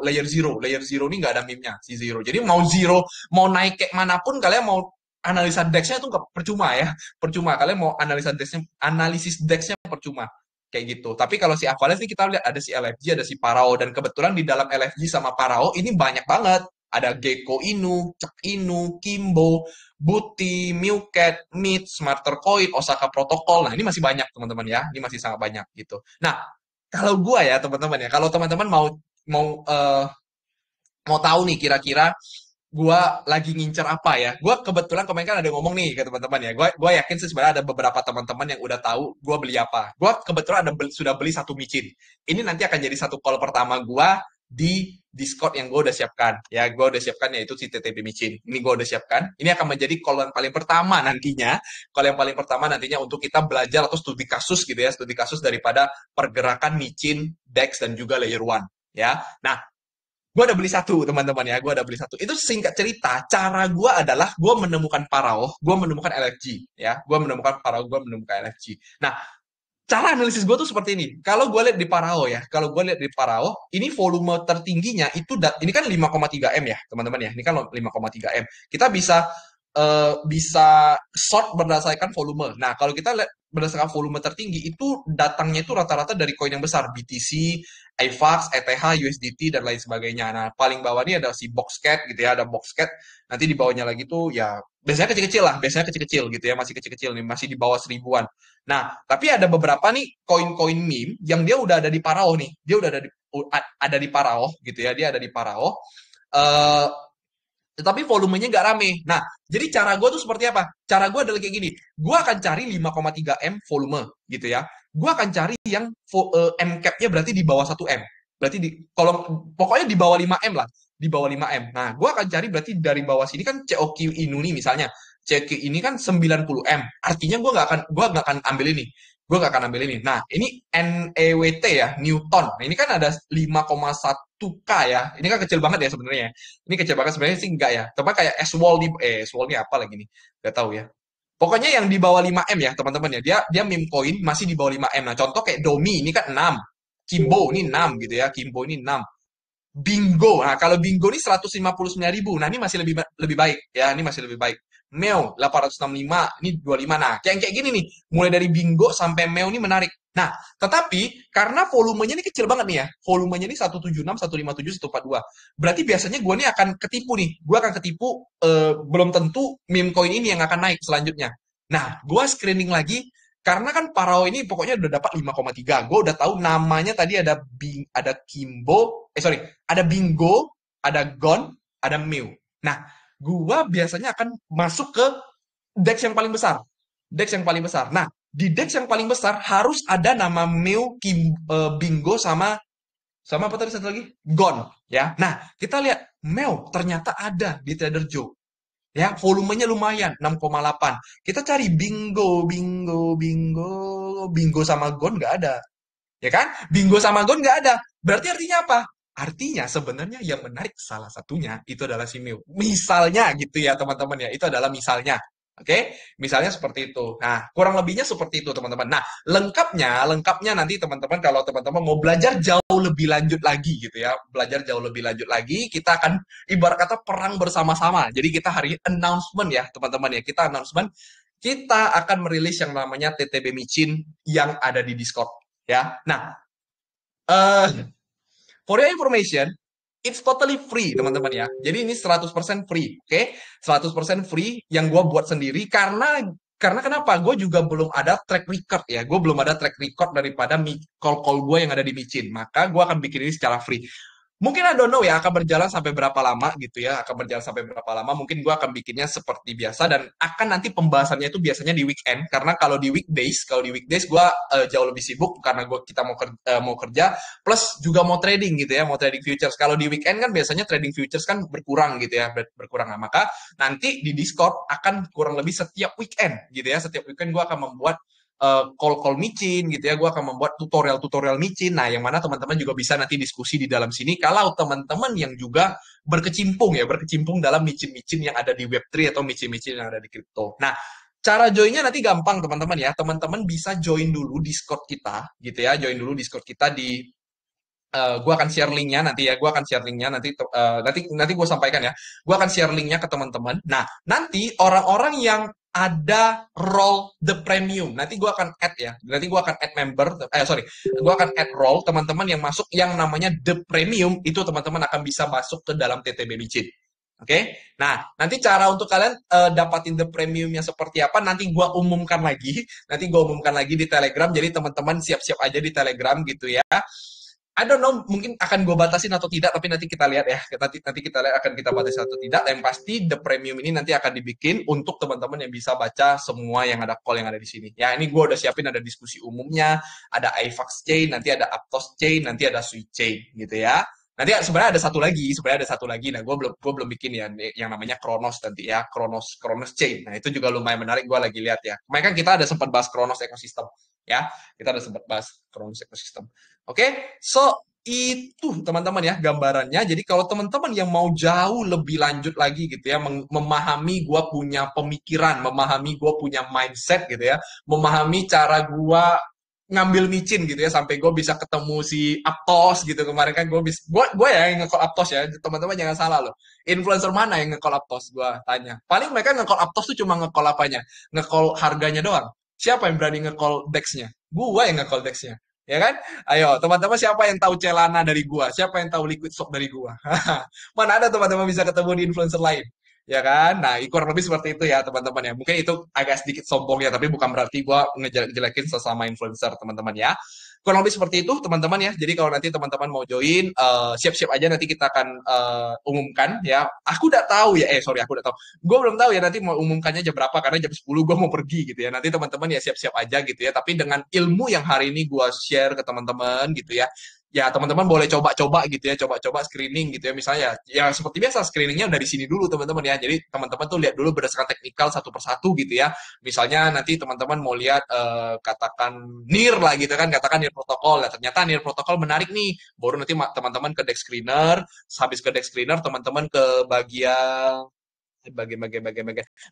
layer zero ini nggak ada meme-nya si zero. Jadi mau zero mau naik kayak manapun, kalian mau analisa DEX-nya itu nggak percuma ya, percuma kalian mau analisis DEX-nya percuma kayak gitu. Tapi kalau si Avalanche ini kita lihat ada si LFG, ada si Parao, dan kebetulan di dalam LFG sama Parao ini banyak banget. Ada Gecko Inu, Cek Inu, Kimbo, Buti, Mucat, Meet, Smarter Coin, Osaka Protocol. Nah, ini masih banyak teman-teman ya. Ini masih sangat banyak gitu. Nah, kalau gua ya teman-teman ya, kalau teman-teman mau mau eh, mau tahu nih kira-kira gua lagi ngincer apa ya. Gua kebetulan kemarin kan ada ngomong nih ke teman-teman ya. Gua yakin sih sebenarnya ada beberapa teman-teman yang udah tahu gua beli apa. Gua kebetulan sudah beli satu micin. Ini nanti akan jadi satu call pertama gua di Discord yang gue udah siapkan ya. Gue udah siapkan yaitu si TTP micin. Ini gue udah siapkan. Ini akan menjadi call yang paling pertama nantinya. Call yang paling pertama nantinya untuk kita belajar atau studi kasus gitu ya. Studi kasus daripada pergerakan micin, DEX dan juga layer one ya. Nah, gue udah beli satu teman-teman ya, gue udah beli satu. Itu singkat cerita, cara gue adalah gue menemukan Parao, gue menemukan LFG ya, gue menemukan Parao, gue menemukan LFG. Nah, Cara analisis gue tuh seperti ini. Kalau gue lihat di Parao ya, kalau gue lihat di Parao, ini volume tertingginya itu ini kan 5,3 M ya, teman-teman ya. Ini kan 5,3 M. Kita bisa short berdasarkan volume. Nah, kalau kita lihat berdasarkan volume tertinggi itu datangnya itu rata-rata dari koin yang besar, BTC, iVax, ETH, USDT dan lain sebagainya. Nah, paling bawah ini ada si Boxcat gitu ya, ada Boxcat. Nanti di bawahnya lagi tuh ya biasanya kecil-kecil lah, biasanya kecil-kecil gitu ya, masih kecil-kecil nih, masih di bawah seribuan. Nah, tapi ada beberapa nih koin-koin meme yang dia udah ada di Parao nih. Dia udah ada di Parao gitu ya, dia ada di Parao. Eh tetapi volumenya nggak rame. Nah, jadi cara gue tuh seperti apa? Cara gue adalah kayak gini. Gue akan cari 5,3 M volume gitu ya. Gue akan cari yang M cap-nya berarti di bawah 1 M. Berarti kalau pokoknya di bawah 5 M lah. Di bawah 5 M. Nah, gue akan cari berarti dari bawah sini kan COQ Inuni misalnya. COQ ini kan 90 M. Artinya gue nggak akan ambil ini. Gue nggak akan ambil ini. Nah, ini NEWT ya, Newton. Nah, ini kan ada 5,1 K ya. Ini kan kecil banget ya sebenarnya. Ini kecil banget sebenarnya sih enggak ya. Coba kayak S-Wall S-Wall ini apa lagi nih? Gak tahu ya. Pokoknya yang di bawah 5 M ya, teman-teman ya. Dia dia meme coin masih di bawah 5 M. Nah, contoh kayak Domi ini kan 6. Kimbo ini 6 gitu ya. Kimbo ini 6. Bingo. Nah, kalau Bingo ini 159.000. Nah, ini masih lebih lebih baik ya. Ini masih lebih baik. Meo 865, ini 25. Nah, kayak gini nih. Mulai dari Bingo sampai Meo ini menarik. Nah, tetapi karena volumenya ini kecil banget nih ya. Volumenya ini 176, 157, 142. Berarti biasanya gue nih akan ketipu nih. Gue akan ketipu belum tentu meme coin ini yang akan naik selanjutnya. Nah, gue screening lagi karena kan Parao ini pokoknya udah dapat 5,3. Gue udah tahu namanya tadi ada Kimbo, sorry, ada Bingo, ada Gon, ada Mew. Nah, gue biasanya akan masuk ke DEX yang paling besar. DEX yang paling besar. Nah, di DEX yang paling besar harus ada nama Mew, Bingo sama sama apa tadi satu lagi? Gon, ya. Nah, kita lihat Mew ternyata ada di Trader Joe. Ya, volumenya lumayan, 6,8. Kita cari bingo, bingo, bingo, bingo sama gon nggak ada. Ya kan? Bingo sama gon nggak ada. Berarti artinya apa? Artinya sebenarnya yang menarik salah satunya itu adalah si Mew. Misalnya gitu ya teman-teman ya. Itu adalah misalnya. Oke, misalnya seperti itu. Nah, kurang lebihnya seperti itu teman-teman. Nah, lengkapnya nanti teman-teman kalau teman-teman mau belajar jauh lebih lanjut lagi gitu ya, belajar jauh lebih lanjut lagi, kita akan ibarat kata perang bersama-sama. Jadi kita hari announcement ya teman-teman ya, kita announcement, kita akan merilis yang namanya TTB Micin yang ada di Discord ya. Nah, eh for your information, it's totally free, teman-teman ya. Jadi ini 100% free, oke? 100% free yang gue buat sendiri karena kenapa? Gue juga belum ada track record ya. Gue belum ada track record daripada call-call gue yang ada di Micin. Maka gue akan bikin ini secara free. Mungkin I don't know ya akan berjalan sampai berapa lama gitu ya, akan berjalan sampai berapa lama. Mungkin gue akan bikinnya seperti biasa dan akan nanti pembahasannya itu biasanya di weekend karena kalau di weekdays gue jauh lebih sibuk karena kita mau kerja plus juga mau trading gitu ya, mau trading futures. Kalau di weekend kan biasanya trading futures kan berkurang gitu ya, berkurang. Nah, maka nanti di Discord akan kurang lebih setiap weekend gitu ya, setiap weekend gue akan membuat call-call micin gitu ya, gue akan membuat tutorial-tutorial micin, nah yang mana teman-teman juga bisa nanti diskusi di dalam sini kalau teman-teman yang juga berkecimpung dalam micin-micin yang ada di Web3 atau micin-micin yang ada di kripto. Nah, cara joinnya nanti gampang teman-teman ya, teman-teman bisa join dulu Discord kita gitu ya, join dulu Discord kita di gue akan share linknya nanti ya, gue akan share linknya nanti gue sampaikan ya, gue akan share linknya ke teman-teman. Nah, nanti orang-orang yang ada role the premium, nanti gue akan add ya, nanti gue akan add member, gue akan add role teman-teman yang masuk yang namanya the premium, itu teman-teman akan bisa masuk ke dalam TTB Micin. Oke, nah nanti cara untuk kalian dapatin the premiumnya seperti apa nanti gue umumkan lagi, di Telegram. Jadi teman-teman siap-siap aja di Telegram gitu ya. I don't know, mungkin akan gue batasin atau tidak, tapi nanti kita lihat ya. Nanti kita lihat akan kita batasi atau tidak. Yang pasti the premium ini nanti akan dibikin untuk teman-teman yang bisa baca semua yang ada call yang ada di sini. Ya, ini gue udah siapin ada diskusi umumnya, ada iVax Chain, nanti ada Aptos Chain, nanti ada Sui Chain gitu ya. Nanti sebenarnya ada satu lagi. Nah, gue belum bikin ya yang namanya Kronos nanti ya, Kronos Chain. Nah, itu juga lumayan menarik, gue lagi lihat ya. Kemarin kan kita ada sempat bahas Kronos ekosistem ya. Kita ada sempat bahas Kronos ekosistem. Oke, so itu teman-teman ya gambarannya. Jadi kalau teman-teman yang mau jauh lebih lanjut lagi gitu ya, memahami gue punya pemikiran, memahami gue punya mindset gitu ya, memahami cara gue ngambil micin gitu ya sampai gue bisa ketemu si Aptos gitu kemarin kan gue ya yang nge-call Aptos ya teman-teman jangan salah loh influencer mana yang nge-call Aptos gue tanya paling mereka nge-call Aptos tuh cuma nge-call apanya nge-call harganya doang siapa yang berani nge-call Dex-nya gue yang nge-call Dex-nya ya kan ayo teman-teman siapa yang tahu Celana dari gua siapa yang tahu Liquid Soap dari gua mana ada teman-teman bisa ketemu di influencer lain ya kan nah kurang lebih seperti itu ya teman-teman ya mungkin itu agak sedikit sombong ya tapi bukan berarti gua ngejelekin sesama influencer teman-teman ya kurang lebih seperti itu teman-teman ya jadi kalau nanti teman-teman mau join siap-siap aja nanti kita akan umumkan ya aku udah tahu ya sorry aku udah tahu gue belum tahu ya nanti mau umumkannya jam berapa karena jam 10 gue mau pergi gitu ya nanti teman-teman ya siap-siap aja gitu ya tapi dengan ilmu yang hari ini gue share ke teman-teman gitu ya ya teman-teman boleh coba-coba gitu ya, coba-coba screening gitu ya. Misalnya, ya seperti biasa screeningnya dari sini dulu teman-teman ya. Jadi teman-teman tuh lihat dulu berdasarkan teknikal satu persatu gitu ya. Misalnya nanti teman-teman mau lihat katakan NIR lah gitu kan, katakan NIR protokol. Nah, ternyata NIR protokol menarik nih. Baru nanti teman-teman ke deck screener, habis ke deck screener teman-teman ke bagian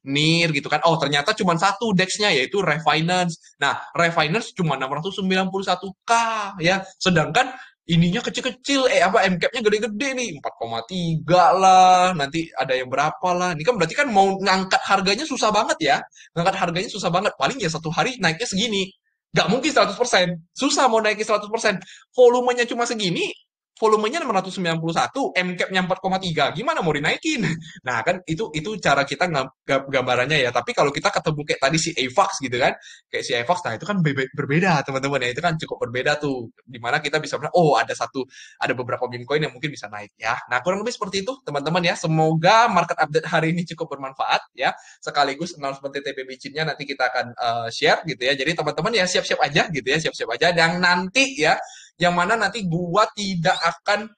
NIR gitu kan. Oh, ternyata cuma satu DEX-nya yaitu Refinance. Nah, Refinance cuma 691K ya. Sedangkan ininya kecil-kecil MCAP-nya gede-gede nih 4,3 lah nanti ada yang berapa lah ini kan berarti kan mau ngangkat harganya susah banget ya ngangkat harganya susah banget paling ya satu hari naiknya segini nggak mungkin 100% susah mau naikin 100% volumenya cuma segini volumenya 691, MCAP-nya 4,3, gimana mau dinaikin? Nah, kan itu cara kita gambarannya ya. Tapi kalau kita ketemu kayak tadi si AVAX gitu kan, kayak si AVAX, nah itu kan berbeda teman-teman ya. Itu kan cukup berbeda tuh. Dimana kita bisa bilang, oh ada beberapa meme coin yang mungkin bisa naik ya. Nah, kurang lebih seperti itu teman-teman ya. Semoga market update hari ini cukup bermanfaat ya. Sekaligus announcement TTB Micin-nya nanti kita akan share gitu ya. Jadi teman-teman ya siap-siap aja gitu ya, siap-siap aja. Dan nanti ya yang mana nanti gua tidak akan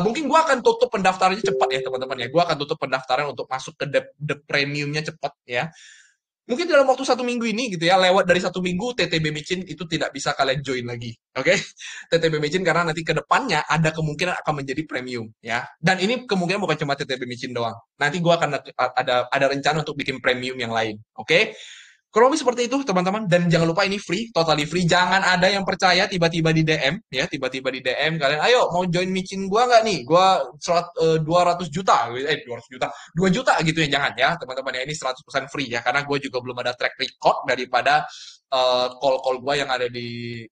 mungkin gua akan tutup pendaftarannya cepat ya teman-teman ya. Gua akan tutup pendaftaran untuk masuk ke the premiumnya cepat ya. Mungkin dalam waktu 1 minggu ini gitu ya, lewat dari 1 minggu TTB Micin itu tidak bisa kalian join lagi, oke? TTB Micin karena nanti ke depannya ada kemungkinan akan menjadi premium ya. Dan ini kemungkinan bukan cuma TTB Micin doang. Nanti gua akan ada rencana untuk bikin premium yang lain, oke? Kurang lebih seperti itu teman-teman dan jangan lupa ini free, totally free. Jangan ada yang percaya tiba-tiba di DM ya, tiba-tiba di DM kalian, ayo mau join micin gua nggak nih? Gua 200 juta, 200 juta, 2 juta gitu ya, jangan ya teman-teman ya ini 100% free ya karena gue juga belum ada track record daripada call-call gua yang ada di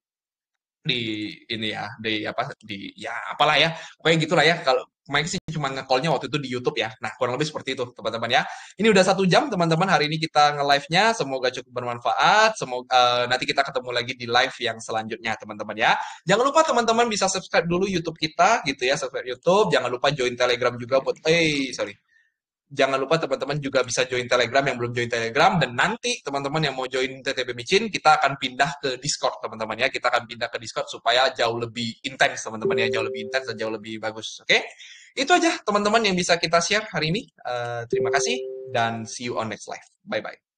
ini ya di apa di ya apalah ya pokoknya gitulah ya kalau Mike sih cuma nge-callnya waktu itu di YouTube ya nah kurang lebih seperti itu teman-teman ya ini udah 1 jam teman-teman hari ini kita nge-live-nya semoga cukup bermanfaat semoga nanti kita ketemu lagi di live yang selanjutnya teman-teman ya jangan lupa teman-teman bisa subscribe dulu YouTube kita gitu ya subscribe YouTube jangan lupa join Telegram juga buat sorry jangan lupa teman-teman juga bisa join Telegram yang belum join Telegram dan nanti teman-teman yang mau join TTB Micin kita akan pindah ke Discord teman-teman ya kita akan pindah ke Discord supaya jauh lebih intens teman-teman ya jauh lebih intens dan jauh lebih bagus oke itu aja teman-teman yang bisa kita share hari ini terima kasih dan see you on next live bye bye